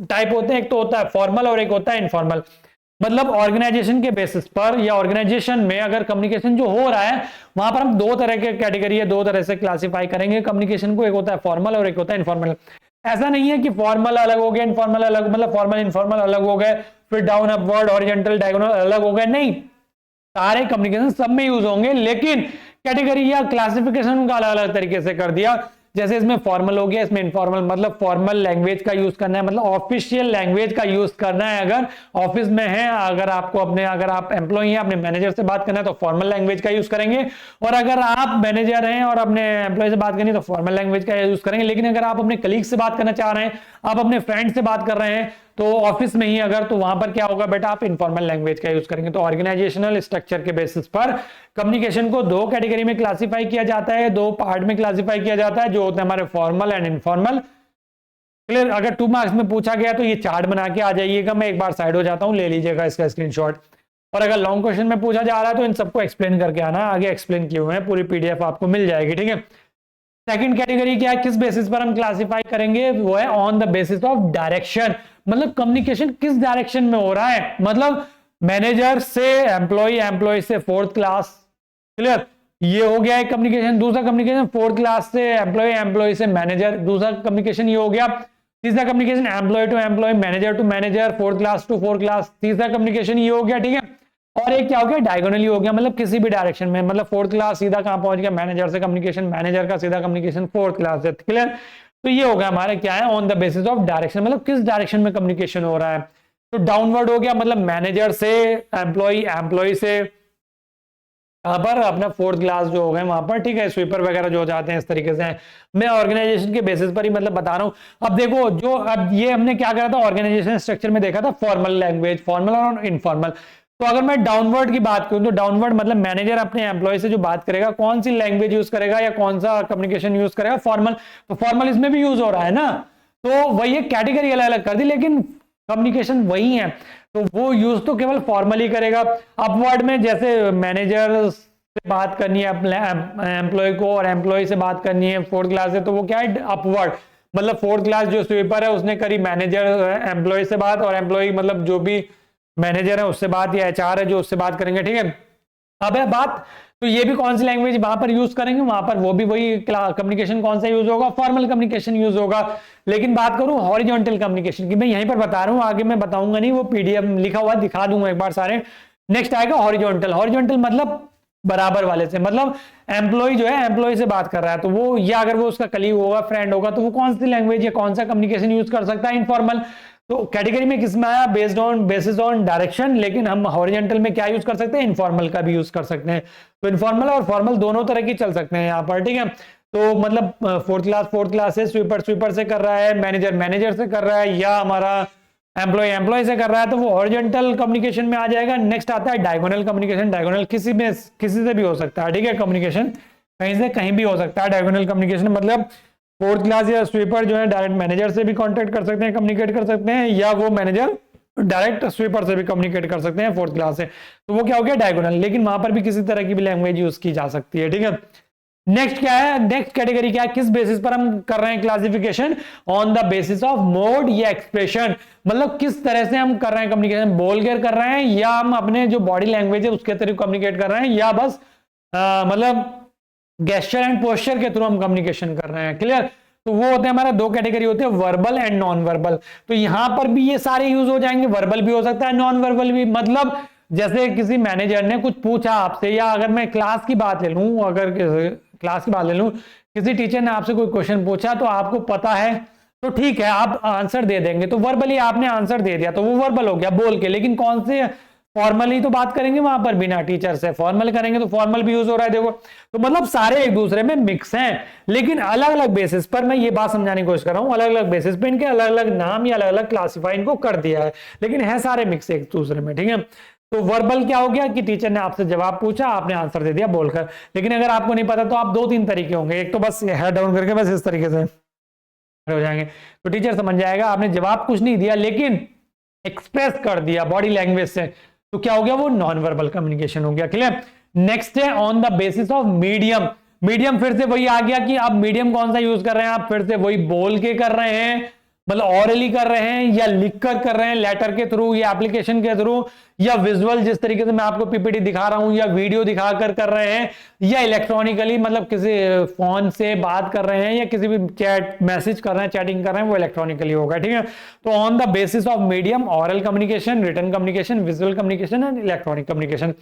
टाइप होते हैं, एक तो होता है फॉर्मल और एक होता है इनफॉर्मल। मतलब ऑर्गेनाइजेशन के बेसिस पर या ऑर्गेनाइजेशन में अगर कम्युनिकेशन जो हो रहा है वहां पर हम दो तरह के कैटेगरी है, दो तरह से क्लासिफाई करेंगे कम्युनिकेशन को, एक होता है फॉर्मल और एक होता है इनफॉर्मल। ऐसा नहीं है कि फॉर्मल अलग हो गया, इनफॉर्मल अलग, मतलब फॉर्मल इनफॉर्मल अलग हो गए, फिर डाउन अपवर्ड हॉरिजॉन्टल डायगोनल अलग हो गए, नहीं, सारे कम्युनिकेशन सब में यूज होंगे, लेकिन कैटेगरी या क्लासिफिकेशन का अलग अलग तरीके से कर दिया। जैसे इसमें फॉर्मल हो गया, इसमें इनफॉर्मल, मतलब फॉर्मल लैंग्वेज का यूज करना है, मतलब ऑफिशियल लैंग्वेज का यूज करना है। अगर ऑफिस में है, अगर आपको अपने, अगर आप एम्प्लॉय हैं, अपने मैनेजर से बात करना है तो फॉर्मल लैंग्वेज का यूज करेंगे, और अगर आप मैनेजर हैं और अपने एम्प्लॉय से बात करनी है तो फॉर्मल लैंग्वेज का यूज करेंगे। लेकिन अगर आप अपने कलीग से बात करना चाह रहे हैं, आप अपने फ्रेंड से बात कर रहे हैं तो ऑफिस में ही अगर, तो वहां पर क्या होगा बेटा, आप इनफॉर्मल लैंग्वेज का यूज करेंगे। तो ऑर्गेनाइजेशनल स्ट्रक्चर के बेसिस पर कम्युनिकेशन को दो कैटेगरी में क्लासिफाई किया जाता है, दो पार्ट में क्लासिफाई किया जाता है, जो होते हैं हमारे फॉर्मल एंड इनफॉर्मल। क्लियर? अगर 2 मार्क्स में पूछा गया तो ये चार्ट बना के आ जाइएगा, मैं एक बार साइड हो जाता हूं, ले लीजिएगा इसका स्क्रीनशॉट। और अगर लॉन्ग क्वेश्चन में पूछा जा रहा है तो इन सबको एक्सप्लेन करके आना, आगे एक्सप्लेन किए हुए हैं, पूरी पीडीएफ आपको मिल जाएगी। ठीक है, सेकंड कैटेगरी क्या है, किस बेसिस पर हम क्लासिफाई करेंगे, वो है on the basis of direction. मतलब कम्युनिकेशन किस डायरेक्शन में हो रहा है, मतलब मैनेजर से एम्प्लॉय, एम्प्लॉय से फोर्थ क्लास। क्लियर? ये हो गया एक कम्युनिकेशन। दूसरा कम्युनिकेशन फोर्थ क्लास से एम्प्लॉय, एम्प्लॉय से मैनेजर, दूसरा कम्युनिकेशन ये हो गया। तीसरा communication employee to employee, manager to manager, fourth class to fourth class, तीसरा कम्युनिकेशन ये हो गया। ठीक है, और एक क्या हो गया, डायगोनली हो गया, मतलब किसी भी डायरेक्शन में, मतलब फोर्थ क्लास सीधा कहां पहुंच गया, मैनेजर से कम्युनिकेशन, मैनेजर का सीधा कम्युनिकेशन फोर्थ क्लास से। क्लियर? तो ये हो गया हमारे क्या है, on the basis of direction, मतलब किस डायरेक्शन में कम्युनिकेशन हो रहा है। तो डाउनवर्ड हो गया, मतलब मैनेजर से एम्प्लॉय, एम्प्लॉय से यहाँ पर अपना फोर्थ क्लास जो हो गए वहां पर। ठीक है, स्वीपर वगैरह जो जाते हैं इस तरीके से। मैं ऑर्गेनाइजेशन के बेसिस पर ही मतलब बता रहा हूं। अब देखो, जो अब ये हमने क्या करा था, ऑर्गेनाइजेशन स्ट्रक्चर में देखा था फॉर्मल लैंग्वेज, फॉर्मल और इनफॉर्मल। तो अगर मैं डाउनवर्ड की बात करूं तो डाउनवर्ड मतलब मैनेजर अपने एम्प्लॉय से जो बात करेगा, कौन सी लैंग्वेज यूज करेगा या कौन सा कम्युनिकेशन यूज करेगा, फॉर्मल। तो फॉर्मल इसमें भी यूज हो रहा है ना, तो वही एक कैटेगरी अलग अलग कर दी, लेकिन कम्युनिकेशन वही है, तो वो यूज तो केवल फॉर्मल ही करेगा। अपवर्ड में जैसे मैनेजर से बात करनी है एम्प्लॉय को, और एम्प्लॉय से बात करनी है फोर्थ क्लास से, तो वो क्या है, अपवर्ड। मतलब फोर्थ क्लास जो स्वीपर है उसने करी मैनेजर एम्प्लॉय से बात, और एम्प्लॉय मतलब जो भी मैनेजर है उससे बात, या एचआर है जो उससे बात करेंगे। ठीक है, अब है बात, तो ये भी कौन सी लैंग्वेज वहां पर यूज करेंगे, वहां पर वो भी वही कम्युनिकेशन कौन सा यूज होगा, फॉर्मल कम्युनिकेशन यूज होगा। लेकिन बात करूं हॉरिजॉन्टल कम्युनिकेशन की, मैं यहीं पर बता रहा हूं, आगे मैं बताऊंगा नहीं, वो पीडीएफ लिखा हुआ दिखा दूंगा एक बार सारे। नेक्स्ट आएगा हॉरिजॉन्टल। हॉरिजॉन्टल मतलब बराबर वाले से, मतलब एम्प्लॉय जो है एम्प्लॉय से बात कर रहा है, तो वो, या अगर वो उसका कलीग होगा, फ्रेंड होगा, तो वो कौन सी लैंग्वेज या कौन सा कम्युनिकेशन यूज कर सकता है, इनफॉर्मल। तो कैटेगरी में किस में आया, based on, basis on direction, लेकिन हम हॉरिजॉन्टल में क्या यूज कर सकते हैं, इनफॉर्मल का भी यूज कर सकते हैं। तो इनफॉर्मल और फॉर्मल दोनों तरह की चल सकते हैं यहाँ पर। ठीक है, तो मतलब फोर्थ क्लास से स्वीपर से कर रहा है, मैनेजर से कर रहा है, या हमारा एम्प्लॉय से कर रहा है, तो वो हॉरिजॉन्टल कम्युनिकेशन में आ जाएगा। नेक्स्ट आता है डायगोनल कम्युनिकेशन। डायगोनल किसी से भी हो सकता है। ठीक है, कम्युनिकेशन कहीं से कहीं भी हो सकता है। डायगोनल कम्युनिकेशन मतलब फोर्थ क्लास या स्वीपर जो है डायरेक्ट मैनेजर से भी कांटेक्ट कर सकते हैं, कम्युनिकेट कर सकते हैं, या वो मैनेजर डायरेक्ट स्वीपर से भी कम्युनिकेट कर सकते हैं फोर्थ क्लास से। तो वो क्या हो गया, डायगोनल। लेकिन वहां पर भी किसी तरह की भी लैंग्वेज यूज की जा सकती है। ठीक है, नेक्स्ट क्या है, नेक्स्ट कैटेगरी क्या है, किस बेसिस पर हम कर रहे हैं classification, on the basis of mode या एक्सप्रेशन। मतलब किस तरह से हम कर रहे हैं कम्युनिकेशन, बोलकर कर रहे हैं, या हम अपने जो बॉडी लैंग्वेज है उसके थ्रू कम्युनिकेट कर रहे हैं, या बस मतलब गेस्चर एंड पोस्चर के थ्रू हम कम्युनिकेशन कर रहे हैं। क्लियर? तो वो होते हैं हमारा दो कैटेगरी होते हैं, वर्बल एंड नॉन वर्बल। तो यहां पर भी ये सारे यूज हो जाएंगे, वर्बल भी हो सकता है, नॉन वर्बल भी। मतलब जैसे किसी मैनेजर ने कुछ पूछा आपसे, या अगर मैं क्लास की बात ले लूं, अगर क्लास की बात ले लूं, किसी टीचर ने आपसे कोई क्वेश्चन पूछा तो आपको पता है तो ठीक है आप आंसर दे देंगे, तो वर्बली आपने आंसर दे दिया, तो वो वर्बल हो गया बोल के। लेकिन कौन से फॉर्मली तो बात करेंगे वहां पर, बिना टीचर से फॉर्मल करेंगे तो फॉर्मल भी यूज हो रहा है, देखो। तो मतलब सारे एक दूसरे में मिक्स हैं, लेकिन अलग अलग बेसिस पर मैं ये बात समझाने की कोशिश कर रहा हूं, अलग अलग बेसिस पे इनके अलग अलग नाम या अलग अलग क्लासीफाई इनको कर दिया है, लेकिन है सारे मिक्स एक दूसरे में। ठीक है? तो वर्बल क्या हो गया कि टीचर ने आपसे जवाब पूछा, आपने आंसर दे दिया बोलकर। लेकिन अगर आपको नहीं पता तो आप दो तीन तरीके होंगे, एक तो बस हेड डाउन करके बस इस तरीके से हो जाएंगे, तो टीचर समझ जाएगा आपने जवाब कुछ नहीं दिया लेकिन एक्सप्रेस कर दिया बॉडी लैंग्वेज से, तो क्या हो गया, वो नॉन वर्बल कम्युनिकेशन हो गया। क्लियर? नेक्स्ट है on the basis of medium. Medium फिर से वही आ गया कि आप मीडियम कौन सा यूज कर रहे हैं, आप फिर से वही बोल के कर रहे हैं, मतलब ऑरली कर रहे हैं, या लिख कर रहे हैं लेटर के थ्रू या एप्लीकेशन के थ्रू, या विजुअल जिस तरीके से मैं आपको पीपीटी दिखा रहा हूं, या वीडियो दिखाकर कर रहे हैं, या इलेक्ट्रॉनिकली मतलब किसी फोन से बात कर रहे हैं, या किसी भी चैट मैसेज कर रहे हैं, चैटिंग कर रहे हैं, वो इलेक्ट्रॉनिकली होगा। ठीक है? तो on the basis of medium, oral communication, written communication, visual communication and electronic communication.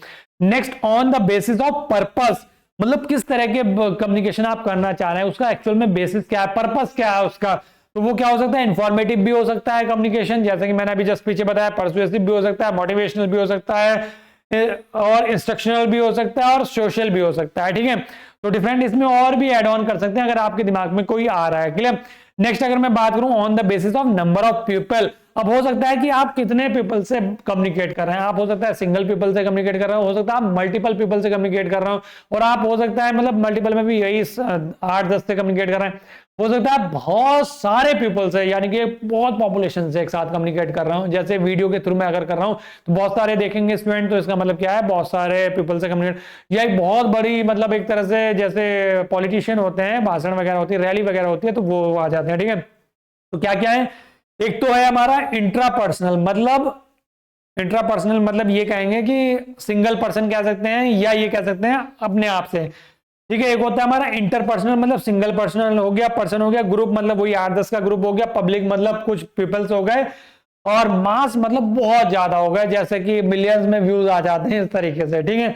Next on the basis of purpose, मतलब किस तरह के कम्युनिकेशन आप करना चाह रहे हैं, उसका एक्चुअल में बेसिस क्या है, पर्पस क्या है उसका। तो वो क्या हो सकता है, इंफॉर्मेटिव भी हो सकता है कम्युनिकेशन, जैसे कि मैंने अभी जस्ट पीछे बताया, परसुएसिव भी हो सकता है, मोटिवेशनल भी हो सकता है, और इंस्ट्रक्शनल भी हो सकता है, और सोशल भी हो सकता है। ठीक है? तो डिफरेंट इसमें और भी एड ऑन कर सकते हैं अगर आपके दिमाग में कोई आ रहा है। क्लियर? नेक्स्ट अगर मैं बात करूं on the basis of number of people, अब हो सकता है कि आप कितने पीपल से कम्युनिकेट कर रहे हैं, आप हो सकता है सिंगल पीपल से कम्युनिकेट कर रहे हो सकता है आप मल्टीपल पीपल से कम्युनिकेट कर रहे हो, और आप हो सकता है मतलब मल्टीपल में भी यही 8-10 से कम्युनिकेट कर रहे हैं, हो सकता है बहुत सारे पीपल से, यानी कि बहुत पॉपुलेशन से एक साथ कम्युनिकेट कर रहा हूं, जैसे वीडियो के थ्रू मैं अगर कर रहा हूं तो बहुत सारे देखेंगे स्टूडेंट, तो इसका मतलब क्या है, बहुत सारे पीपल से कम्युनिकेट, या एक बहुत बड़ी मतलब एक तरह से जैसे पॉलिटिशियन होते हैं, भाषण वगैरह होती है, रैली वगैरह होती है, तो वो आ जाते हैं। ठीक है? तो क्या क्या है, एक तो है हमारा इंट्रापर्सनल, मतलब ये कहेंगे कि सिंगल पर्सन कह सकते हैं, या ये कह सकते हैं अपने आप से। ठीक है? एक होता है हमारा इंटरपर्सनल, मतलब सिंगल पर्सनल हो गया, पर्सन हो गया, ग्रुप मतलब वही 8-10 का ग्रुप हो गया, पब्लिक मतलब कुछ पीपल्स हो गए, और मास मतलब बहुत ज्यादा हो गया, जैसे कि मिलियंस में व्यूज आ जाते हैं इस तरीके से। ठीक है?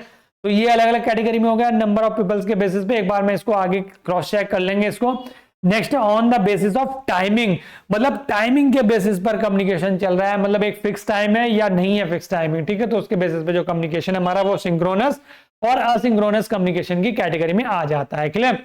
तो ये अलग अलग कैटेगरी में हो गया नंबर ऑफ पीपल्स के बेसिस पे। एक बार मैं इसको आगे क्रॉस चेक कर लेंगे इसको। Next on the basis of timing, मतलब टाइमिंग के बेसिस पर कम्युनिकेशन चल रहा है, मतलब एक फिक्स टाइम है या नहीं है फिक्स टाइमिंग। ठीक है? तो उसके बेसिस पे जो कम्युनिकेशन है हमारा वो सिंक्रोनस और असिंक्रोनस कम्युनिकेशन की कैटेगरी में आ जाता है। क्लियर?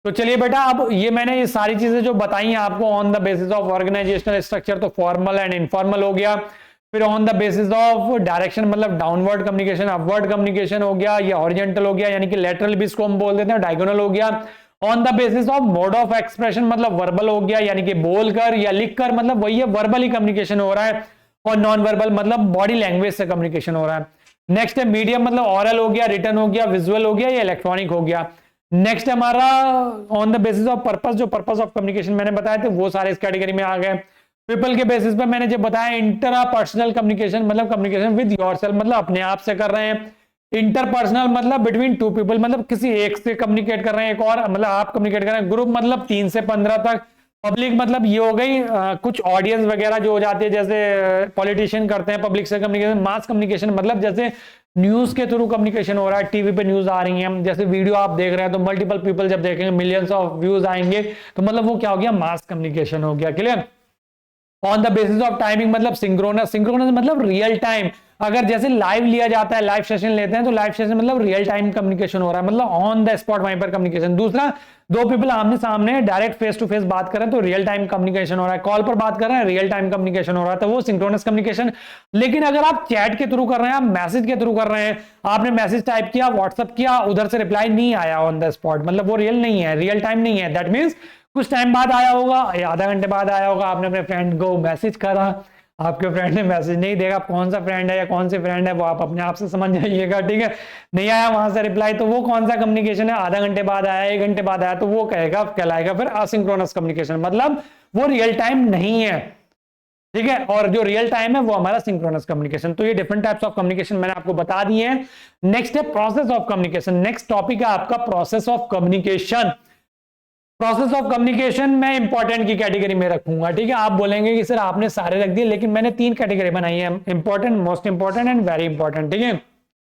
तो चलिए बेटा, अब ये मैंने ये सारी चीजें जो बताई आपको on the basis of organisational structure, तो फॉर्मल एंड इनफॉर्मल हो गया। फिर on the basis of direction, मतलब डाउनवर्ड कम्युनिकेशन, अपवर्ड कम्युनिकेशन हो गया, या हॉरिजॉन्टल हो गया, यानी कि लेटरल भी इसको हम बोल देते हैं, डायगोनल हो गया। On the basis of mode of expression, मतलब वर्बल हो गया, यानी कि बोलकर या लिखकर, मतलब वही है वर्बली कम्युनिकेशन हो रहा है, और नॉन वर्बल मतलब बॉडी लैंग्वेज से कम्युनिकेशन हो रहा है। नेक्स्ट है मीडियम, मतलब ऑरल हो गया, रिटन हो गया, विजुअल हो गया, या इलेक्ट्रॉनिक हो गया। नेक्स्ट हमारा on the basis of purpose, जो पर्पस ऑफ कम्युनिकेशन मैंने बताए थे वो सारे इस कैटेगरी में आ गए। पीपल के बेसिस पे मैंने जो बताया इंटरपर्सनल कम्युनिकेशन, मतलब कम्युनिकेशन विद योरसेल्फ, मतलब अपने आप से कर रहे हैं। इंटरपर्सनल मतलब बिटवीन टू पीपल, मतलब किसी एक से कम्युनिकेट कर रहे हैं, एक और मतलब आप कम्युनिकेट कर रहे हैं। ग्रुप मतलब 3 से 15 तक। पब्लिक मतलब ये हो गई कुछ ऑडियंस वगैरह जो हो जाती है, जैसे पॉलिटिशियन करते हैं पब्लिक से कम्युनिकेशन। मास कम्युनिकेशन मतलब जैसे न्यूज के थ्रू कम्युनिकेशन हो रहा है, टीवी पे न्यूज आ रही है, जैसे वीडियो आप देख रहे हैं तो मल्टीपल पीपल जब देखेंगे मिलियंस ऑफ व्यूज आएंगे, तो मतलब वो क्या हो गया, मास कम्युनिकेशन हो गया। Clear? On the basis of timing, मतलब सिंक्रोनस, मतलब रियल टाइम, अगर जैसे लाइव लिया जाता है, लाइव सेशन लेते हैं, तो लाइव सेशन मतलब रियल टाइम कम्युनिकेशन हो रहा है, मतलब ऑन द स्पॉट वहीं पर कम्युनिकेशन। दूसरा, दो पीपल आमने सामने डायरेक्ट फेस टू फेस बात कर रहे हैं, तो रियल टाइम कम्युनिकेशन हो रहा है। कॉल पर बात कर रहे हैं, रियल टाइम कम्युनिकेशन हो रहा है, तो वो सिंक्रोनस कम्युनिकेशन। लेकिन अगर आप चैट के थ्रू कर रहे हैं, आप मैसेज के थ्रू कर रहे हैं, आपने मैसेज टाइप किया, व्हाट्सअप किया, उधर से रिप्लाई नहीं आया ऑन द स्पॉट, मतलब वो रियल नहीं है, रियल टाइम नहीं है। दैट मीन्स कुछ टाइम बाद आया होगा, या आधा घंटे बाद आया होगा, आपने अपने फ्रेंड को मैसेज करा, आपके फ्रेंड ने मैसेज नहीं देखा, कौन सा फ्रेंड है या कौन से फ्रेंड है वो आप अपने आप से समझ जाइएगा। ठीक है? नहीं आया वहां से रिप्लाई, तो वो कौन सा कम्युनिकेशन है, आधा घंटे बाद आया, 1 घंटे बाद आया, तो वो कहलाएगा फिर असिंक्रोनस कम्युनिकेशन, मतलब वो रियल टाइम नहीं है। ठीक है, और जो रियल टाइम है वो हमारा सिंक्रोनस कम्युनिकेशन। तो ये डिफरेंट टाइप्स ऑफ कम्युनिकेशन मैंने आपको बता दिए हैं। नेक्स्ट है process of communication. Next topic है आपका process of communication. Process of communication मैं इंपॉर्टेंट की कैटेगरी में रखूंगा। ठीक है, आप बोलेंगे कि सर आपने सारे रख दिए, लेकिन मैंने 3 कैटेगरी बनाई है, important, most important and very important. ठीक है,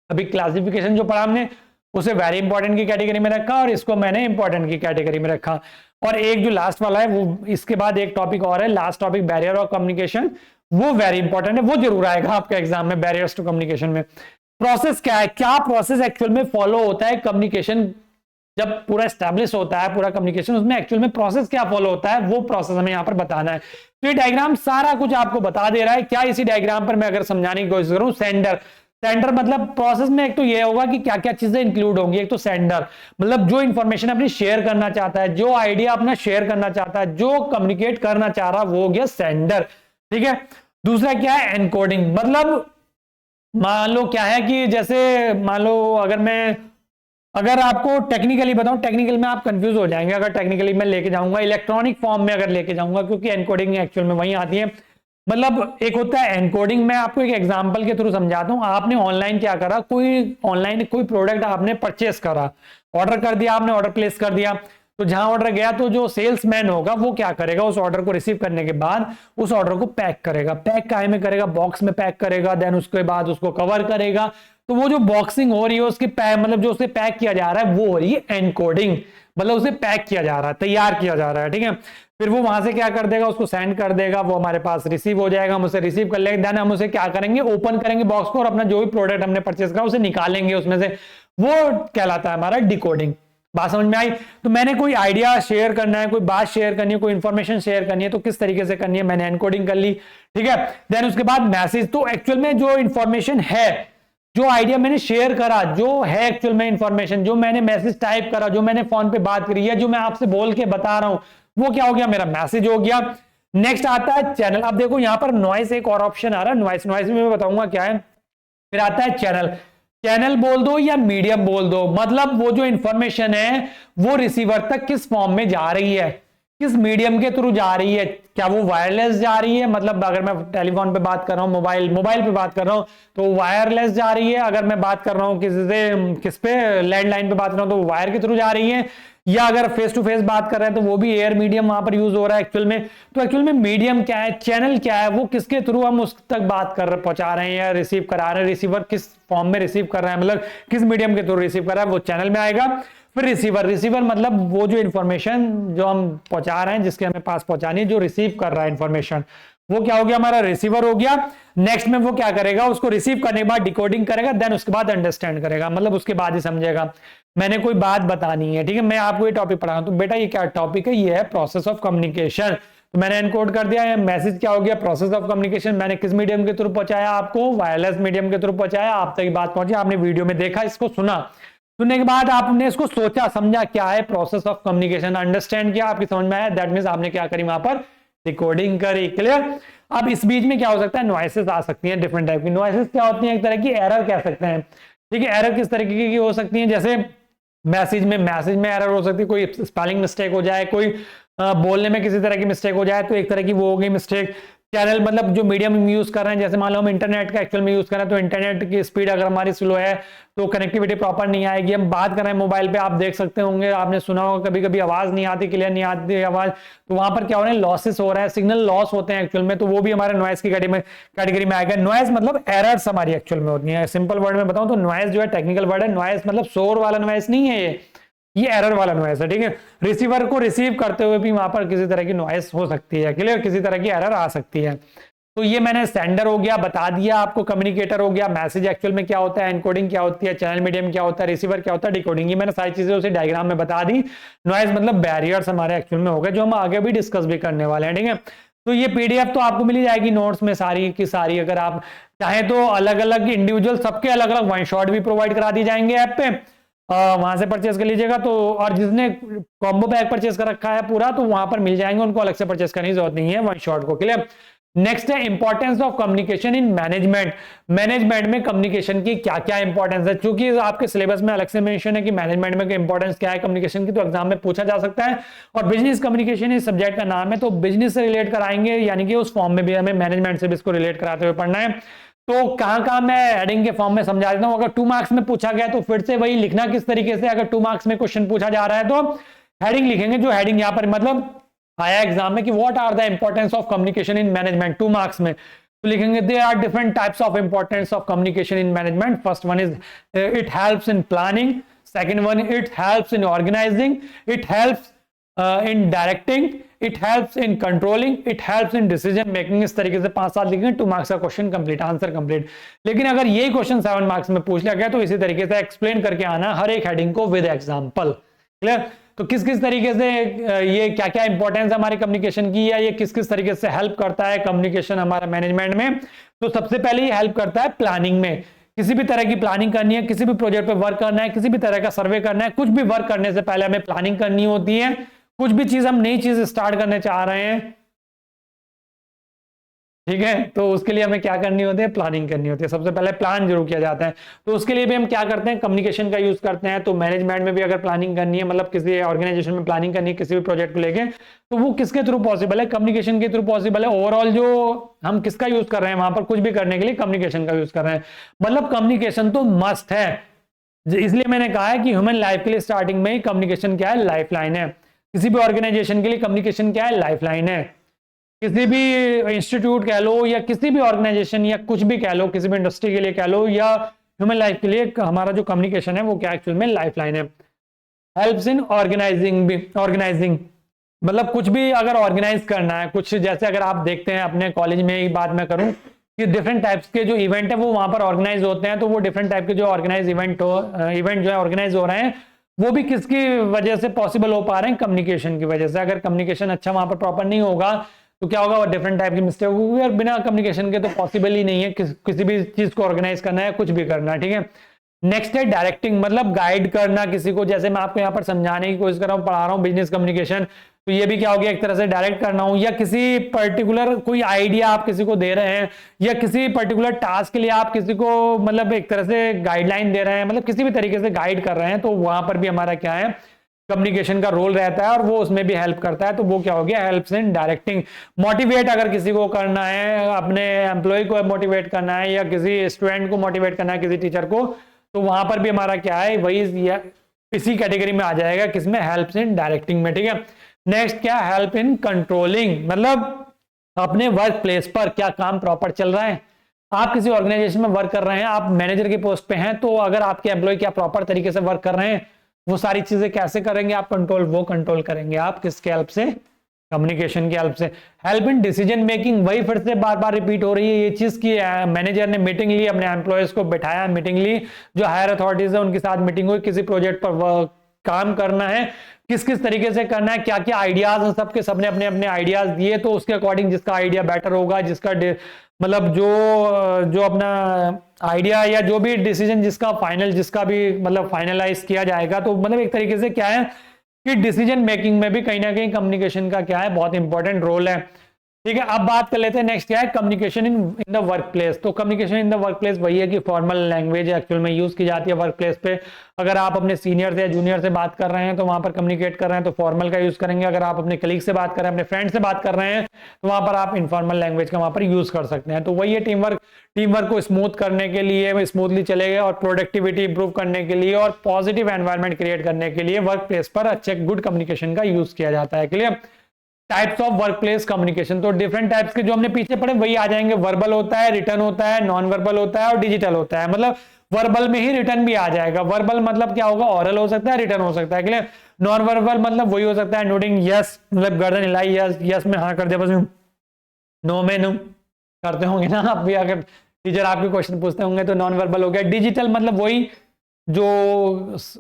अभी क्लासिफिकेशन जो पढ़ा हमने उसे वेरी इंपॉर्टेंट की कैटेगरी में रखा और इसको मैंने इंपॉर्टेंट की कैटेगरी में रखा। और एक जो लास्ट वाला है वो, इसके बाद एक टॉपिक और है, last topic barrier of communication, वो वेरी इंपॉर्टेंट है, वो जरूर आएगा आपके एग्जाम में बैरियर्स टू कम्युनिकेशन में। प्रोसेस क्या है, क्या प्रोसेस एक्चुअल में फॉलो होता है कम्युनिकेशन जब पूरा एस्टैब्लिश होता है, पूरा कम्युनिकेशन, उसमें एक्चुअल में प्रोसेस क्या फॉलो होता है, वो प्रोसेस हमें यहाँ पर बताना है। तो ये डायग्राम सारा कुछ आपको बता दे रहा है। क्या इसी डायग्राम पर मैं अगर समझाने की कोशिश करूं, सेंडर, सेंडर मतलब प्रोसेस में एक तो ये होगा कि क्या क्या चीजें इंक्लूड होंगी। एक तो सेंडर मतलब जो इंफॉर्मेशन अपनी शेयर करना चाहता है, जो आइडिया अपना शेयर करना चाहता है, जो कम्युनिकेट करना चाह रहा, वो हो गया सेंडर। ठीक है, दूसरा क्या है, एनकोडिंग, मतलब मान लो क्या है कि जैसे मान लो अगर आपको टेक्निकली बताऊं, टेक्निकल में आप कंफ्यूज हो जाएंगे अगर टेक्निकली मैं लेके जाऊंगा, इलेक्ट्रॉनिक फॉर्म में अगर लेके जाऊंगा, क्योंकि एनकोडिंग एक्चुअल में वही आती है। मतलब एक होता है एनकोडिंग, मैं आपको एक एग्जांपल के थ्रू समझाता हूं। आपने ऑनलाइन क्या करा, ऑनलाइन कोई प्रोडक्ट आपने परचेस करा, ऑर्डर कर दिया, आपने ऑर्डर प्लेस कर दिया, तो जहां ऑर्डर गया तो जो सेल्समैन होगा वो क्या करेगा, उस ऑर्डर को रिसीव करने के बाद उस ऑर्डर को पैक करेगा। पैक काहे में करेगा, बॉक्स में पैक करेगा, देन उसके बाद उसको कवर करेगा। तो वो जो बॉक्सिंग हो रही है उसकी मतलब जो उसे पैक किया जा रहा है वो हो रही है एनकोडिंग, मतलब उसे पैक किया जा रहा है, तैयार किया जा रहा है। ठीक है, फिर वो वहां से क्या कर देगा, उसको सेंड कर देगा, वो हमारे पास रिसीव हो जाएगा, हम उसे रिसीव कर लेंगे, देन हम उसे क्या करेंगे, ओपन करेंगे बॉक्स को और अपना जो भी प्रोडक्ट हमने परचेस करा उसे निकालेंगे उसमें से, वो कहलाता है हमारा डिकोडिंग। बात समझ में आई? तो मैंने कोई आइडिया शेयर करना है, कोई बात शेयर करनी है, कोई इंफॉर्मेशन शेयर करनी है, तो किस तरीके से करनी है, मैंने एनकोडिंग कर ली। ठीक है, देन उसके बाद मैसेज, तो एक्चुअल में जो इंफॉर्मेशन है, जो आइडिया मैंने शेयर करा, जो है एक्चुअल में इंफॉर्मेशन, जो मैंने मैसेज टाइप करा, जो मैंने फोन पे बात करी है, जो मैं आपसे बोल के बता रहा हूं, वो क्या हो गया, मेरा मैसेज हो गया। नेक्स्ट आता है चैनल। अब देखो यहां पर नॉइस एक और ऑप्शन आ रहा है, नॉइस, नॉइस में मैं बताऊंगा क्या है। फिर आता है चैनल, चैनल बोल दो या मीडियम बोल दो, मतलब वो जो इंफॉर्मेशन है वो रिसीवर तक किस फॉर्म में जा रही है, किस मीडियम के थ्रू जा रही है। क्या वो वायरलेस जा रही है, मतलब अगर मैं टेलीफोन पे बात कर रहा हूं, मोबाइल पे बात कर रहा हूं तो वायरलेस जा रही है, अगर मैं बात कर रहा हूं किसी से, किस पे, लैंडलाइन पे बात कर रहा हूं तो वायर के थ्रू जा रही है, या अगर फेस टू फेस बात कर रहे हैं तो वो भी एयर मीडियम वहां पर यूज हो रहा है एक्चुअल में। तो एक्चुअल में मीडियम क्या है, चैनल क्या है, वो किसके थ्रू हम उस तक बात कर पहुंचा रहे हैं या रिसीव करा रहे हैं, रिसीवर किस फॉर्म में रिसीव कर रहा है, मतलब किस मीडियम के थ्रू रिसीव कर रहा है, वो चैनल में आएगा। फिर रिसीवर मतलब वो जो इंफॉर्मेशन जो हम पहुंचा रहे हैं, जिसके हमें पास पहुंचानी है, जो रिसीव कर रहा है इंफॉर्मेशन, वो क्या हो गया, हमारा रिसीवर हो गया। नेक्स्ट में वो क्या करेगा, उसको रिसीव करने के बाद डिकोडिंग करेगा, देन उसके बाद अंडरस्टैंड करेगा, मतलब उसके बाद ही समझेगा। मैंने कोई बात बतानी है, ठीक है, मैं आपको ये टॉपिक पढ़ा तो बेटा ये क्या टॉपिक है, ये है प्रोसेस ऑफ कम्युनिकेशन। तो मैंने एनकोड कर दिया, मैसेज क्या हो गया, प्रोसेस ऑफ कम्युनिकेशन। मैंने किस मीडियम के थ्रू पहुंचाया, आपको वायरलेस मीडियम के थ्रू पहुंचाया, आप तक बात पहुंची, आपने वीडियो में देखा, इसको सुना, सुनने के बाद आपने इसको सोचा समझा, क्या है प्रोसेस ऑफ कम्युनिकेशन, अंडरस्टैंड किया, आपकी समझ में आया, दैट मींस आपने क्या करी, वहां पर रिकॉर्डिंग करी। क्लियर? अब इस बीच में क्या हो सकता है, नॉइसेस आ सकती हैं, डिफरेंट टाइप की नॉइसेस क्या होती हैं, एक तरह की एरर कह सकते हैं। ठीक है, एरर किस तरीके की हो सकती है, जैसे मैसेज में एरर हो सकती है, कोई स्पेलिंग मिस्टेक हो जाए, कोई बोलने में किसी तरह की मिस्टेक हो जाए, तो एक तरह की वो हो गई मिस्टेक। चैनल मतलब जो मीडियम हम यूज कर रहे हैं, जैसे मान लो हम इंटरनेट का एक्चुअल में यूज कर रहे हैं, तो इंटरनेट की स्पीड अगर हमारी स्लो है तो कनेक्टिविटी प्रॉपर नहीं आएगी। हम बात कर रहे हैं मोबाइल पे, आप देख सकते होंगे, आपने सुना होगा कभी कभी आवाज नहीं आती, क्लियर नहीं आती आवाज, तो वहां पर क्या हो रहा है, लॉसेस हो रहा है, सिग्नल लॉस होते हैं एक्चुअल में, तो वो भी हमारे नॉइज की कैटेगरी में आएगा। नॉइज मतलब एरर्स हमारी एक्चुअल में होती है। सिंपल वर्ड में बताऊं तो नॉइज जो है टेक्निकल वर्ड है, नॉइज मतलब शोर वाला नॉइज नहीं है, ये एरर वाला नॉइज है। ठीक है, रिसीवर को रिसीव करते हुए भी वहां पर किसी तरह की नॉइज हो सकती है, क्लियर, किसी तरह की एरर आ सकती है। तो ये मैंने सेंडर हो गया बता दिया आपको, कम्युनिकेटर हो गया, मैसेज एक्चुअल में क्या होता है, एनकोडिंग क्या होती है, चैनल मीडियम क्या होता है, रिसीवर क्या होता है, डिकोडिंग, ये मैंने सारी चीजें उसे डायग्राम में बता दी। नॉइज मतलब बैरियर्स हमारे एक्चुअल में हो गए, जो हम आगे भी डिस्कस भी करने वाले हैं। ठीक है, तो ये पीडीएफ तो आपको मिल जाएगी नोट्स में सारी की सारी, अगर आप चाहें तो अलग अलग इंडिविजुअल सबके अलग अलग वन शॉट भी प्रोवाइड करा दी जाएंगे ऐप पे, वहां से परचेस कर लीजिएगा। तो और जिसने कॉम्बो पैक परचेस कर रखा है पूरा, तो वहां पर मिल जाएंगे, उनको अलग से परचेस करने की जरूरत नहीं है वन शॉट को। क्लियर? नेक्स्ट है importance of communication in management. Management में कम्युनिकेशन की क्या क्या इंपॉर्टेंस है, क्योंकि आपके सिलेबस में अलग से मेंशन है कि मैनेजमेंट में इंपॉर्टेंस क्या है कम्युनिकेशन की, तो एग्जाम में पूछा जा सकता है। और बिजनेस कम्युनिकेशन इस सब्जेक्ट का नाम है, तो बिजनेस से रिलेट कराएंगे, यानी कि उस फॉर्म में भी हमें मैनेजमेंट से भी इसको रिलेट कराते हुए पढ़ना है। तो कहां मैं हेडिंग के फॉर्म में समझा देता हूं। अगर 2 मार्क्स में पूछा गया तो फिर से वही लिखना किस तरीके से। अगर 2 मार्क्स में क्वेश्चन पूछा जा रहा है तो हेडिंग लिखेंगे, जो हेडिंग यहां पर मतलब आया एग्जाम में कि what are the importance of communication in management, 2 marks में तो लिखेंगे there are different types of importance of communication in management. First one is it helps in planning, second one it helps in organising, it helps in directing, it helps in controlling, it helps in decision making. इस तरीके से 5-7 लिखेंगे, 2 marks का question complete, answer complete. लेकिन अगर यही question 7 marks में पूछ लिया गया तो इसी तरीके से एक्सप्लेन करके आना हर एक हेडिंग को विद एग्जांपल। क्लियर? तो किस किस तरीके से ये क्या क्या इंपॉर्टेंस है हमारी कम्युनिकेशन की, या ये किस किस तरीके से हेल्प करता है कम्युनिकेशन हमारा मैनेजमेंट में। तो सबसे पहले ये हेल्प करता है प्लानिंग में। किसी भी तरह की प्लानिंग करनी है, किसी भी प्रोजेक्ट पे वर्क करना है, किसी भी तरह का सर्वे करना है, कुछ भी वर्क करने से पहले हमें प्लानिंग करनी होती है। कुछ भी चीज हम नई चीज स्टार्ट करने चाह रहे हैं, ठीक है, तो उसके लिए हमें क्या करनी होती है, प्लानिंग करनी होती है। सबसे पहले प्लान जरूर किया जाता है, तो उसके लिए भी हम क्या करते हैं, कम्युनिकेशन का यूज करते हैं। तो मैनेजमेंट में भी अगर प्लानिंग करनी है, मतलब किसी ऑर्गेनाइजेशन में प्लानिंग करनी है किसी भी प्रोजेक्ट को लेके, तो वो किसके थ्रू पॉसिबल है, कम्युनिकेशन के थ्रू पॉसिबल है। ओवरऑल जो हम किसका यूज कर रहे हैं वहां पर कुछ भी करने के लिए कम्युनिकेशन का यूज कर रहे हैं, मतलब कम्युनिकेशन तो मस्ट है। इसलिए मैंने कहा है कि ह्यूमन लाइफ के लिए स्टार्टिंग में ही कम्युनिकेशन क्या है, लाइफ लाइन है। किसी भी ऑर्गेनाइजेशन के लिए कम्युनिकेशन क्या है, लाइफ लाइन है। किसी भी इंस्टीट्यूट कह लो या किसी भी ऑर्गेनाइजेशन या कुछ भी कह लो, किसी भी इंडस्ट्री के लिए कह लो या ह्यूमन लाइफ के लिए हमारा जो कम्युनिकेशन है वो क्या एक्चुअल में लाइफ लाइन है। हेल्प्स इन ऑर्गेनाइजिंग मतलब कुछ भी अगर ऑर्गेनाइज करना है, कुछ जैसे अगर आप देखते हैं अपने कॉलेज में ही बात मैं करूं कि डिफरेंट टाइप्स के जो इवेंट है वो वहां पर ऑर्गेनाइज होते हैं, तो वो डिफरेंट टाइप के जो ऑर्गेनाइज इवेंट जो है ऑर्गेनाइज हो रहे हैं वो भी किसकी वजह से पॉसिबल हो पा रहे हैं, कम्युनिकेशन की वजह से। अगर कम्युनिकेशन अच्छा वहां पर प्रॉपर नहीं होगा तो क्या होगा, डिफरेंट टाइप की मिस्टेक होगी, और बिना कम्युनिकेशन के तो पॉसिबल ही नहीं है किसी भी चीज को ऑर्गेनाइज करना है, कुछ भी करना है, ठीक है। नेक्स्ट है डायरेक्टिंग, मतलब गाइड करना किसी को। जैसे मैं आपको यहाँ पर समझाने की कोशिश कर रहा हूँ, पढ़ा रहा हूँ बिजनेस कम्युनिकेशन, तो ये भी क्या हो गया, एक तरह से डायरेक्ट करना हूं, या किसी पर्टिकुलर कोई आइडिया आप किसी को दे रहे हैं, या किसी पर्टिकुलर टास्क के लिए आप किसी को मतलब एक तरह से गाइडलाइन दे रहे हैं, मतलब किसी भी तरीके से गाइड कर रहे हैं, तो वहां पर भी हमारा क्या है, कम्युनिकेशन का रोल रहता है और वो उसमें भी हेल्प करता है। तो वो क्या हो गया, हेल्प्स इन डायरेक्टिंग। मोटिवेट अगर किसी को करना है, अपने एम्प्लॉय को मोटिवेट करना है या किसी स्टूडेंट को मोटिवेट करना है, किसी टीचर को, तो वहां पर भी हमारा क्या है, वही इसी कैटेगरी में आ जाएगा, किसमें, हेल्प्स इन डायरेक्टिंग में, ठीक है। नेक्स्ट क्या, हेल्प इन कंट्रोलिंग, मतलब अपने वर्क प्लेस पर क्या काम प्रॉपर चल रहा है। आप किसी ऑर्गेनाइजेशन में वर्क कर रहे हैं, आप मैनेजर की पोस्ट पे हैं, तो अगर आपके एम्प्लॉय क्या प्रॉपर तरीके से वर्क कर रहे हैं, वो सारी चीजें कैसे करेंगे आप कंट्रोल, वो कंट्रोल करेंगे आप किसके हेल्प से, कम्युनिकेशन की हेल्प से। हेल्प इन डिसीजन मेकिंग, वही फिर से बार बार रिपीट हो रही है ये चीज की मैनेजर ने मीटिंग ली, अपने एम्प्लॉयज को बैठाया, मीटिंग ली, जो हायर अथॉरिटीज है उनके साथ मीटिंग हुई, किसी प्रोजेक्ट पर काम करना है, किस किस तरीके से करना है, क्या क्या आइडियाज हैं, सबके सबने अपने अपने आइडियाज दिए, तो उसके अकॉर्डिंग जिसका आइडिया बेटर होगा, जिसका मतलब जो अपना आइडिया या जो भी डिसीजन जिसका फाइनल, जिसका भी मतलब फाइनलाइज किया जाएगा, तो मतलब एक तरीके से क्या है कि डिसीजन मेकिंग में भी कहीं ना कहीं कम्युनिकेशन का क्या है, बहुत इंपॉर्टेंट रोल है, ठीक है। अब बात कर लेते हैं नेक्स्ट क्या है, communication in the work place. तो communication in the work place वही है कि फॉर्मल लैंग्वेज एक्चुअल में यूज की जाती है वर्क प्लेस पे। अगर आप अपने सीनियर से या जूनियर से बात कर रहे हैं तो वहां पर कम्युनिकेट कर रहे हैं तो फॉर्मल का यूज करेंगे। अगर आप अपने कलीग से बात कर रहे हैं, अपने फ्रेंड से बात कर रहे हैं, तो वहां पर आप इनफॉर्मल लैंग्वेज का वहां पर यूज कर सकते हैं। तो वही है टीम वर्क को स्मूथ करने के लिए, स्मूथली चलेगा, और प्रोडक्टिविटी इंप्रूव करने के लिए और पॉजिटिव एनवायरमेंट क्रिएट करने के लिए वर्क प्लेस पर अच्छे गुड कम्युनिकेशन का यूज किया जाता है। Clear. Types of work place communication, तो डिफरेंट टाइप्स के जो हमने पीछे पढ़े वही आ जाएंगे। वर्बल होता है, रिटर्न होता है, नॉन वर्बल होता है और डिजिटल होता है। मतलब वर्बल में ही रिटर्न भी आ जाएगा। वर्बल मतलब क्या होगा, ऑरल हो सकता है, रिटर्न हो सकता है। क्लियर। नॉन वर्बल मतलब वही हो सकता है, नोडिंग यस, मतलब गर्दन हिलाई, यस यस में हाँ कर दिया बस, नो में नो करते होंगे ना आप भी, अगर टीचर आपके क्वेश्चन पूछते होंगे तो नॉन वर्बल हो गया। डिजिटल मतलब वही जो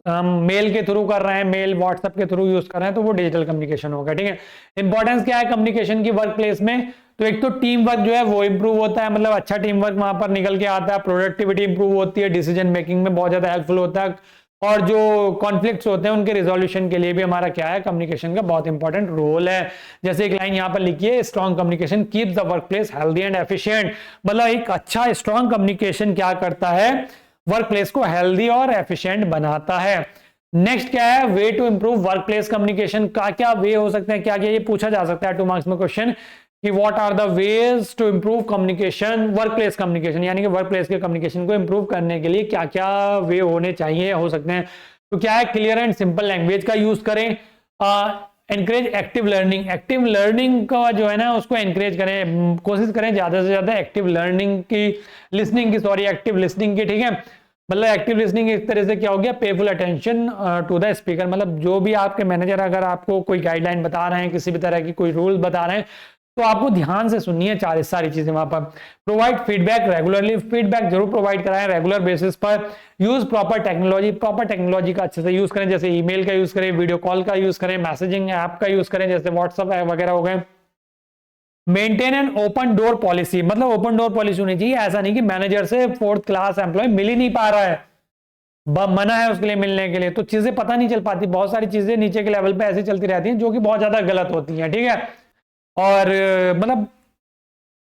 हम मेल के थ्रू कर रहे हैं, मेल व्हाट्सएप के थ्रू यूज कर रहे हैं, तो वो डिजिटल कम्युनिकेशन होगा, ठीक है। इंपॉर्टेंस क्या है कम्युनिकेशन की वर्क प्लेस में, तो एक तो टीम वर्क जो है वो इंप्रूव होता है, मतलब अच्छा टीम वर्क वहां पर निकल के आता है, प्रोडक्टिविटी इंप्रूव होती है, डिसीजन मेकिंग में बहुत ज्यादा हेल्पफुल होता है, और जो कॉन्फ्लिक्ट्स होते हैं उनके रिजोल्यूशन के लिए भी हमारा क्या है, कम्युनिकेशन का बहुत इंपॉर्टेंट रोल है। जैसे एक लाइन यहां पर लिखी है, strong communication keeps the work place healthy and efficient. मतलब एक अच्छा स्ट्रॉन्ग कम्युनिकेशन क्या करता है, वर्क प्लेस को हेल्दी और एफिशिएंट बनाता है। नेक्स्ट क्या है, way to improve work place communication का क्या वे हो सकते हैं, क्या क्या ये पूछा जा सकता है 2 मार्क्स में क्वेश्चन कि what are the ways to improve communication, work place communication, यानी कि वर्क प्लेस के कम्युनिकेशन को इंप्रूव करने के लिए क्या क्या वे होने चाहिए, हो सकते हैं। तो क्या है, क्लियर एंड सिंपल लैंग्वेज का यूज करें, encourage active learning, active learning का जो है ना उसको एनकरेज करें, कोशिश करें ज्यादा से ज्यादा एक्टिव लर्निंग की, लिसनिंग की, सॉरी एक्टिव लिसनिंग की, ठीक है। मतलब एक्टिव लिसनिंग एक तरह से क्या हो गया, पेफुल अटेंशन टू द स्पीकर। मतलब जो भी आपके मैनेजर अगर आपको कोई गाइडलाइन बता रहे हैं, किसी भी तरह की कोई रूल बता रहे हैं, तो आपको ध्यान से सुननी है सारी चीजें वहां पर। प्रोवाइड फीडबैक रेगुलरली, फीडबैक जरूर प्रोवाइड कराएं रेगुलर बेसिस पर। Use proper technology, proper technology का अच्छे से यूज करें, जैसे ईमेल का यूज करें, वीडियो कॉल का यूज करें, मैसेजिंग ऐप का यूज करें जैसे व्हाट्सएप वगैरह हो गए। Maintain an open door policy, मतलब ओपन डोर पॉलिसी होनी चाहिए, ऐसा नहीं कि मैनेजर से 4th क्लास एम्प्लॉय मिल ही नहीं पा रहा है, मना है उसके लिए मिलने के लिए, तो चीजें पता नहीं चल पाती, बहुत सारी चीजें नीचे के लेवल पे ऐसी चलती रहती हैं जो कि बहुत ज्यादा गलत होती हैं, ठीक है। और मतलब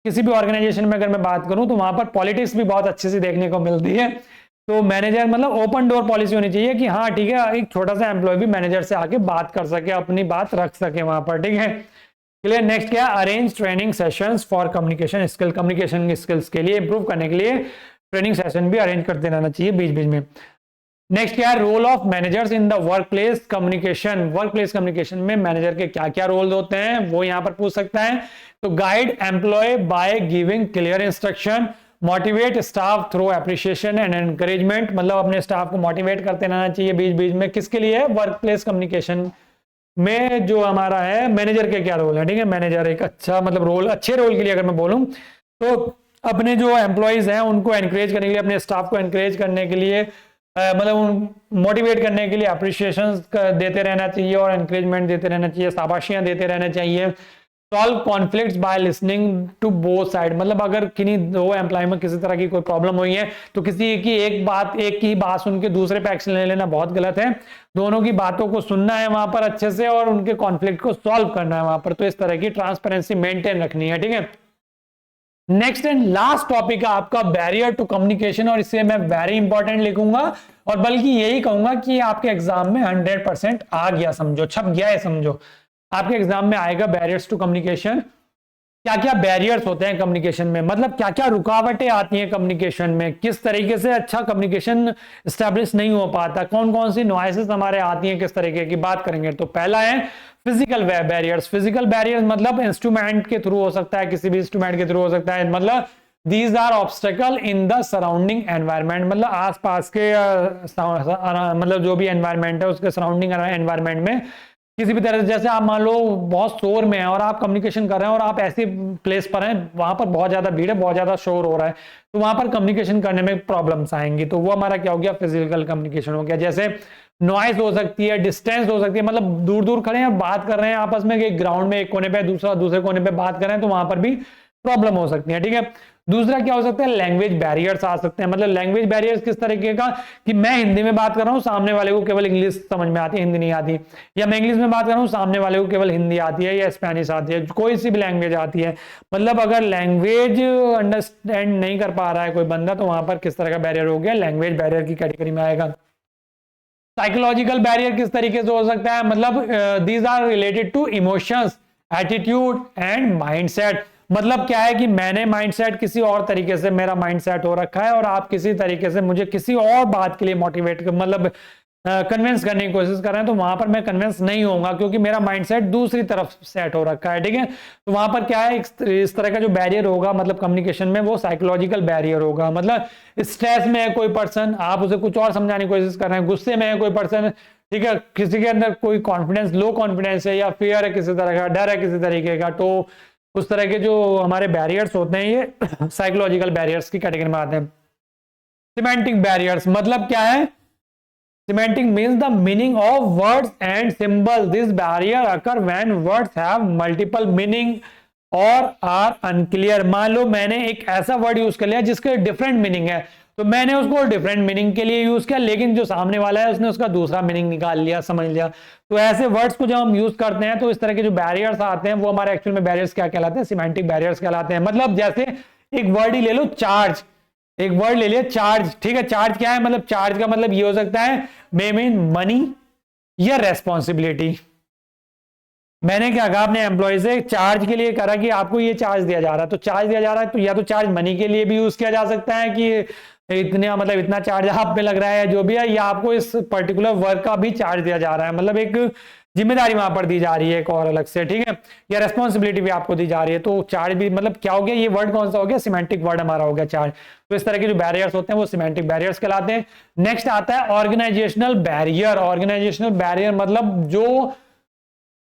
किसी भी ऑर्गेनाइजेशन में अगर मैं बात करूं तो वहां पर पॉलिटिक्स भी बहुत अच्छे से देखने को मिलती है। तो मैनेजर मतलब ओपन डोर पॉलिसी होनी चाहिए कि हाँ ठीक है, एक छोटा सा एम्प्लॉय भी मैनेजर से आके बात कर सके, अपनी बात रख सके वहां पर, ठीक है। क्लियर। नेक्स्ट क्या, arrange training sessions for communication skill, communication skills के लिए इंप्रूव करने के लिए ट्रेनिंग सेशन भी अरेंज करते रहना चाहिए बीच बीच में। नेक्स्ट क्या है, role of managers in the work place communication, work place communication में मैनेजर के क्या क्या रोल होते हैं वो यहां पर पूछ सकता है। तो guide employee by giving clear instruction, motivate staff through appreciation and encouragement, मतलब अपने स्टाफ को मोटिवेट करते रहना चाहिए बीच बीच में, किसके लिए, वर्क प्लेस कम्युनिकेशन में जो हमारा है मैनेजर के क्या रोल है, ठीक है। मैनेजर एक अच्छा मतलब रोल, अच्छे रोल के लिए अगर मैं बोलूं तो अपने जो एम्प्लॉयज हैं उनको एनकरेज करने के लिए, अपने स्टाफ को एनकरेज करने के लिए, मतलब मोटिवेट करने के लिए अप्रिशिएशन देते रहना चाहिए और एनकरेजमेंट देते रहना चाहिए, शाबाशियां देते रहना चाहिए। Solve conflicts by listening to both side, मतलब अगर किन्हीं दो एम्प्लॉय में किसी तरह की कोई प्रॉब्लम हुई है तो किसी की एक की बात सुन के दूसरे पे एक्शन ले लेना बहुत गलत है। दोनों की बातों को सुनना है वहां पर अच्छे से और उनके कॉन्फ्लिक्ट को सॉल्व करना है वहां पर, तो इस तरह की ट्रांसपेरेंसी मेंटेन रखनी है, ठीक है। नेक्स्ट एंड लास्ट टॉपिक है आपका बैरियर टू कम्युनिकेशन, और इसे मैं वेरी इंपॉर्टेंट लिखूंगा और बल्कि यही कहूंगा कि आपके एग्जाम में 100% आ गया, समझो छप गया है, समझो आपके एग्जाम में आएगा बैरियर्स टू कम्युनिकेशन। क्या क्या बैरियर्स होते हैं कम्युनिकेशन में, मतलब क्या क्या रुकावटें आती हैं कम्युनिकेशन में, किस तरीके से अच्छा कम्युनिकेशन स्टैब्लिश नहीं हो पाता, कौन कौन सी नॉइसेस हमारे आती हैं, किस तरीके की बात करेंगे। तो पहला है फिजिकल बैरियर्स। फिजिकल बैरियर्स मतलब इंस्ट्रूमेंट के थ्रू हो सकता है, किसी भी इंस्ट्रूमेंट के थ्रू हो सकता है, मतलब these are obstacle in the surrounding environment, मतलब आसपास के मतलब जो भी एनवायरमेंट है उसके सराउंडिंग एनवायरमेंट में किसी भी तरह से, जैसे आप मान लो बहुत शोर में है और आप कम्युनिकेशन कर रहे हैं और आप ऐसी प्लेस पर हैं वहां पर बहुत ज्यादा भीड़ है, बहुत ज्यादा शोर हो रहा है, तो वहां पर कम्युनिकेशन करने में प्रॉब्लम्स आएंगी, तो वो हमारा क्या हो गया, फिजिकल कम्युनिकेशन हो गया। जैसे नॉइस हो सकती है, डिस्टेंस हो सकती है, मतलब दूर दूर खड़े हैं बात कर रहे हैं आपस में, एक ग्राउंड में एक कोने पे दूसरे कोने पे बात कर रहे हैं, तो वहां पर भी प्रॉब्लम हो सकती है, ठीक है। दूसरा क्या हो सकता है, लैंग्वेज बैरियर्स आ सकते हैं। मतलब लैंग्वेज बैरियर्स किस तरीके का, कि मैं हिंदी में बात कर रहा हूं, सामने वाले को केवल इंग्लिश समझ में आती है, हिंदी नहीं आती, या मैं इंग्लिश में बात कर रहा हूं, सामने वाले को केवल हिंदी आती है या स्पेनिश आती है, कोई सी भी लैंग्वेज आती है। मतलब अगर लैंग्वेज अंडरस्टैंड नहीं कर पा रहा है कोई बंदा, तो वहां पर किस तरह का बैरियर हो गया, लैंग्वेज बैरियर की कैटेगरी में आएगा। साइकोलॉजिकल बैरियर किस तरीके से हो सकता है, मतलब these are related to emotions, attitude and mindset. मतलब क्या है कि मैंने माइंडसेट किसी और तरीके से, मेरा माइंडसेट हो रखा है और आप किसी तरीके से मुझे किसी और बात के लिए मोटिवेट मतलब कन्विंस करने की कोशिश कर रहे हैं, तो वहां पर मैं कन्विंस नहीं होऊंगा क्योंकि मेरा माइंडसेट दूसरी तरफ सेट हो रखा है, ठीक है। तो वहां पर क्या है, इस तरह का जो बैरियर होगा मतलब कम्युनिकेशन में, वो साइकोलॉजिकल बैरियर होगा। मतलब स्ट्रेस में है कोई पर्सन, आप उसे कुछ और समझाने की कोशिश कर रहे हैं, गुस्से में है कोई पर्सन, ठीक है, किसी के अंदर कोई कॉन्फिडेंस, लो कॉन्फिडेंस है या फियर है किसी तरह का, डर है किसी तरीके का, तो उस तरह के जो हमारे बैरियर्स होते हैं ये साइकोलॉजिकल बैरियर्स की कैटेगरी में आते हैं। सिमेंटिक बैरियर्स मतलब क्या है, semantic means the meaning of words and symbol, this barrier occur when words have multiple meaning और आर अनक्लियर। मान लो मैंने एक ऐसा वर्ड यूज कर लिया जिसके डिफरेंट मीनिंग है, तो मैंने उसको डिफरेंट मीनिंग के लिए यूज किया, लेकिन जो सामने वाला है उसने उसका दूसरा मीनिंग निकाल लिया, समझ लिया। तो ऐसे वर्ड्स को जब हम यूज करते हैं तो इस तरह के जो बैरियर्स आते हैं वो हमारे एक्चुअल में बैरियर्स क्या कहलाते हैं, सिमेंटिक बैरियर्स कहलाते हैं। मतलब जैसे एक वर्ड ही ले लो, चार्ज, एक वर्ड ले लिया चार्ज, ठीक है। चार्ज क्या है, मतलब चार्ज का मतलब ये हो सकता है मे मीन मनी या रेस्पॉन्सिबिलिटी। मैंने क्या कहा अपने एम्प्लॉय से, चार्ज के लिए करा कि आपको ये चार्ज दिया जा रहा है, तो चार्ज दिया जा रहा है तो या तो चार्ज मनी के लिए भी यूज किया जा सकता है कि इतने मतलब इतना चार्ज आप पे लग रहा है जो भी है, या आपको इस पर्टिकुलर वर्क का भी चार्ज दिया जा रहा है, मतलब एक जिम्मेदारी वहां पर दी जा रही है एक और अलग से, ठीक है, या रेस्पॉन्सिबिलिटी भी आपको दी जा रही है। तो चार्ज भी मतलब क्या हो गया, ये वर्ड कौन सा हो गया, सिमेंटिक वर्ड हमारा हो गया चार्ज। तो इस तरह के जो बैरियर्स होते हैं वो सिमेंटिक बैरियर्स कहलाते हैं। नेक्स्ट आता है ऑर्गेनाइजेशनल बैरियर। ऑर्गेनाइजेशनल बैरियर मतलब जो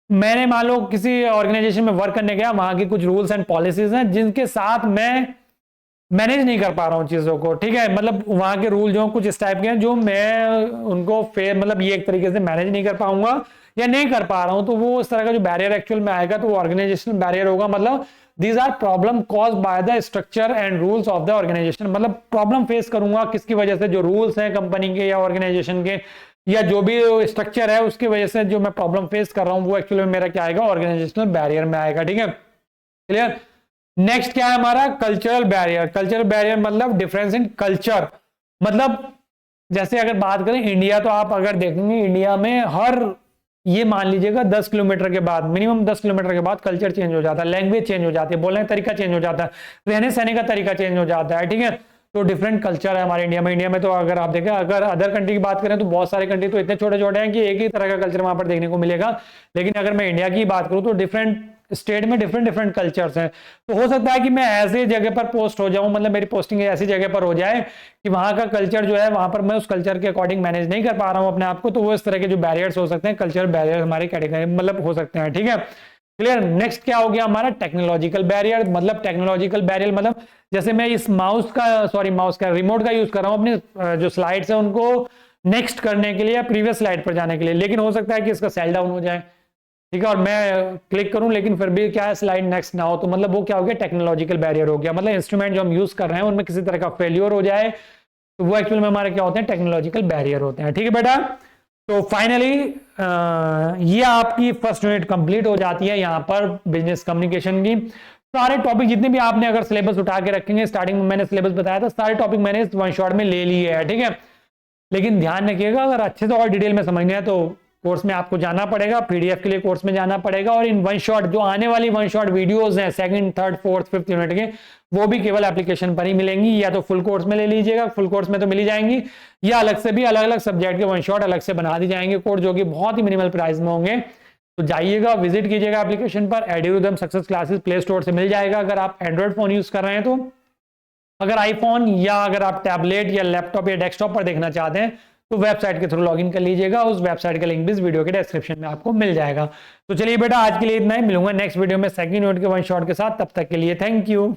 मैंने मान लो किसी ऑर्गेनाइजेशन में वर्क करने गया, वहां की कुछ रूल्स एंड पॉलिसीज हैं जिनके साथ मैं मैनेज नहीं कर पा रहा हूँ चीजों को, ठीक है। मतलब वहां के रूल जो कुछ इस टाइप के हैं जो मैं उनको फेयर मतलब ये एक तरीके से मैनेज नहीं कर पाऊंगा या नहीं कर पा रहा हूं, तो वो इस तरह का जो बैरियर एक्चुअल में आएगा तो वो ऑर्गेनाइजेशनल बैरियर होगा। मतलब these are problem cause by the structure and rules of the organization. मतलब प्रॉब्लम फेस करूंगा किसकी वजह से, जो रूल्स हैं कंपनी के या ऑर्गेनाइजेशन के या जो भी स्ट्रक्चर है उसकी वजह से जो मैं प्रॉब्लम फेस कर रहा हूं वो एक्चुअली में मेरा क्या आएगा, ऑर्गेनाइजेशनल बैरियर में आएगा, ठीक है, क्लियर। नेक्स्ट क्या है हमारा, कल्चरल बैरियर। कल्चरल बैरियर मतलब डिफरेंस इन कल्चर। मतलब जैसे अगर बात करें इंडिया, तो आप अगर देखेंगे इंडिया में हर ये मान लीजिएगा 10 किलोमीटर के बाद, मिनिमम 10 किलोमीटर के बाद कल्चर चेंज हो जाता है, लैंग्वेज चेंज हो जाती है, बोलने का तरीका चेंज हो जाता है, रहने सहने का तरीका चेंज हो जाता है, ठीक है। तो डिफरेंट कल्चर है हमारे इंडिया में। इंडिया में तो अगर आप देखें, अगर अदर कंट्री की बात करें तो बहुत सारे कंट्री तो इतने छोटे छोटे हैं कि एक ही तरह का कल्चर वहां पर देखने को मिलेगा। लेकिन अगर मैं इंडिया की बात करूं तो डिफरेंट स्टेट में डिफरेंट डिफरेंट कल्चर्स हैं। तो हो सकता है कि मैं ऐसे जगह पर पोस्ट हो जाऊं, मतलब मेरी पोस्टिंग ऐसी जगह पर हो जाए कि वहां का कल्चर जो है वहां पर मैं उस कल्चर के अकॉर्डिंग मैनेज नहीं कर पा रहा हूं अपने आप को, तो वो इस तरह के जो बैरियर्स हो सकते हैं, कल्चरल बैरियर हमारी कैटेगरी मतलब हो सकते हैं, ठीक है, क्लियर। नेक्स्ट क्या हो गया हमारा, टेक्नोलॉजिकल बैरियर। मतलब टेक्नोलॉजिकल बैरियर मतलब जैसे मैं इस माउस का रिमोट का यूज कर रहा हूं अपनी जो स्लाइड्स है उनको नेक्स्ट करने के लिए या प्रीवियस स्लाइड पर जाने के लिए, लेकिन हो सकता है कि इसका सेल डाउन हो जाए, ठीक है, और मैं क्लिक करूं लेकिन फिर भी क्या है, स्लाइड नेक्स्ट ना हो, तो मतलब वो क्या हो गया, टेक्नोलॉजिकल बैरियर हो गया। मतलब इंस्ट्रूमेंट जो हम यूज कर रहे हैं उनमें किसी तरह का फेलियर हो जाए तो वो एक्चुअल में हमारे क्या होते हैं, टेक्नोलॉजिकल बैरियर होते हैं, ठीक है बेटा। तो फाइनली ये आपकी फर्स्ट यूनिट कंप्लीट हो जाती है यहाँ पर बिजनेस कम्युनिकेशन की। सारे टॉपिक जितने भी आपने अगर सिलेबस उठा के रखेंगे, स्टार्टिंग में मैंने सिलेबस बताया था, सारे टॉपिक मैंने इस वन शॉट में ले लिए हैं, ठीक है। लेकिन ध्यान रखिएगा अगर अच्छे से और डिटेल में समझना है तो कोर्स में आपको जाना पड़ेगा, पीडीएफ के लिए कोर्स में जाना पड़ेगा। और इन वन शॉट जो आने वाली वन शॉट वीडियोस हैं second, third, fourth, fifth unit के, वो भी केवल एप्लीकेशन पर ही मिलेंगी। या तो फुल कोर्स में ले लीजिएगा, फुल कोर्स में तो मिल ही जाएंगी, या अलग से भी अलग अलग सब्जेक्ट के वन शॉट अलग से बना दी जाएंगे कोर्स, जो कि बहुत ही मिनिमल प्राइस में होंगे। तो जाइएगा, विजिट कीजिएगा एप्लीकेशन पर, एड्यूरिदम सक्सेस क्लासेस प्ले स्टोर से मिल जाएगा अगर आप एंड्रॉइड फोन यूज कर रहे हैं तो। अगर आईफोन या अगर आप टैबलेट या लैपटॉप या डेस्कटॉप पर देखना चाहते हैं तो वेबसाइट के थ्रू लॉगिन कर लीजिएगा, उस वेबसाइट का लिंक भी इस वीडियो के डिस्क्रिप्शन में आपको मिल जाएगा। तो चलिए बेटा आज के लिए इतना ही, मिलूंगा नेक्स्ट वीडियो में सेकंड यूनिट के वन शॉट के साथ, तब तक के लिए थैंक यू।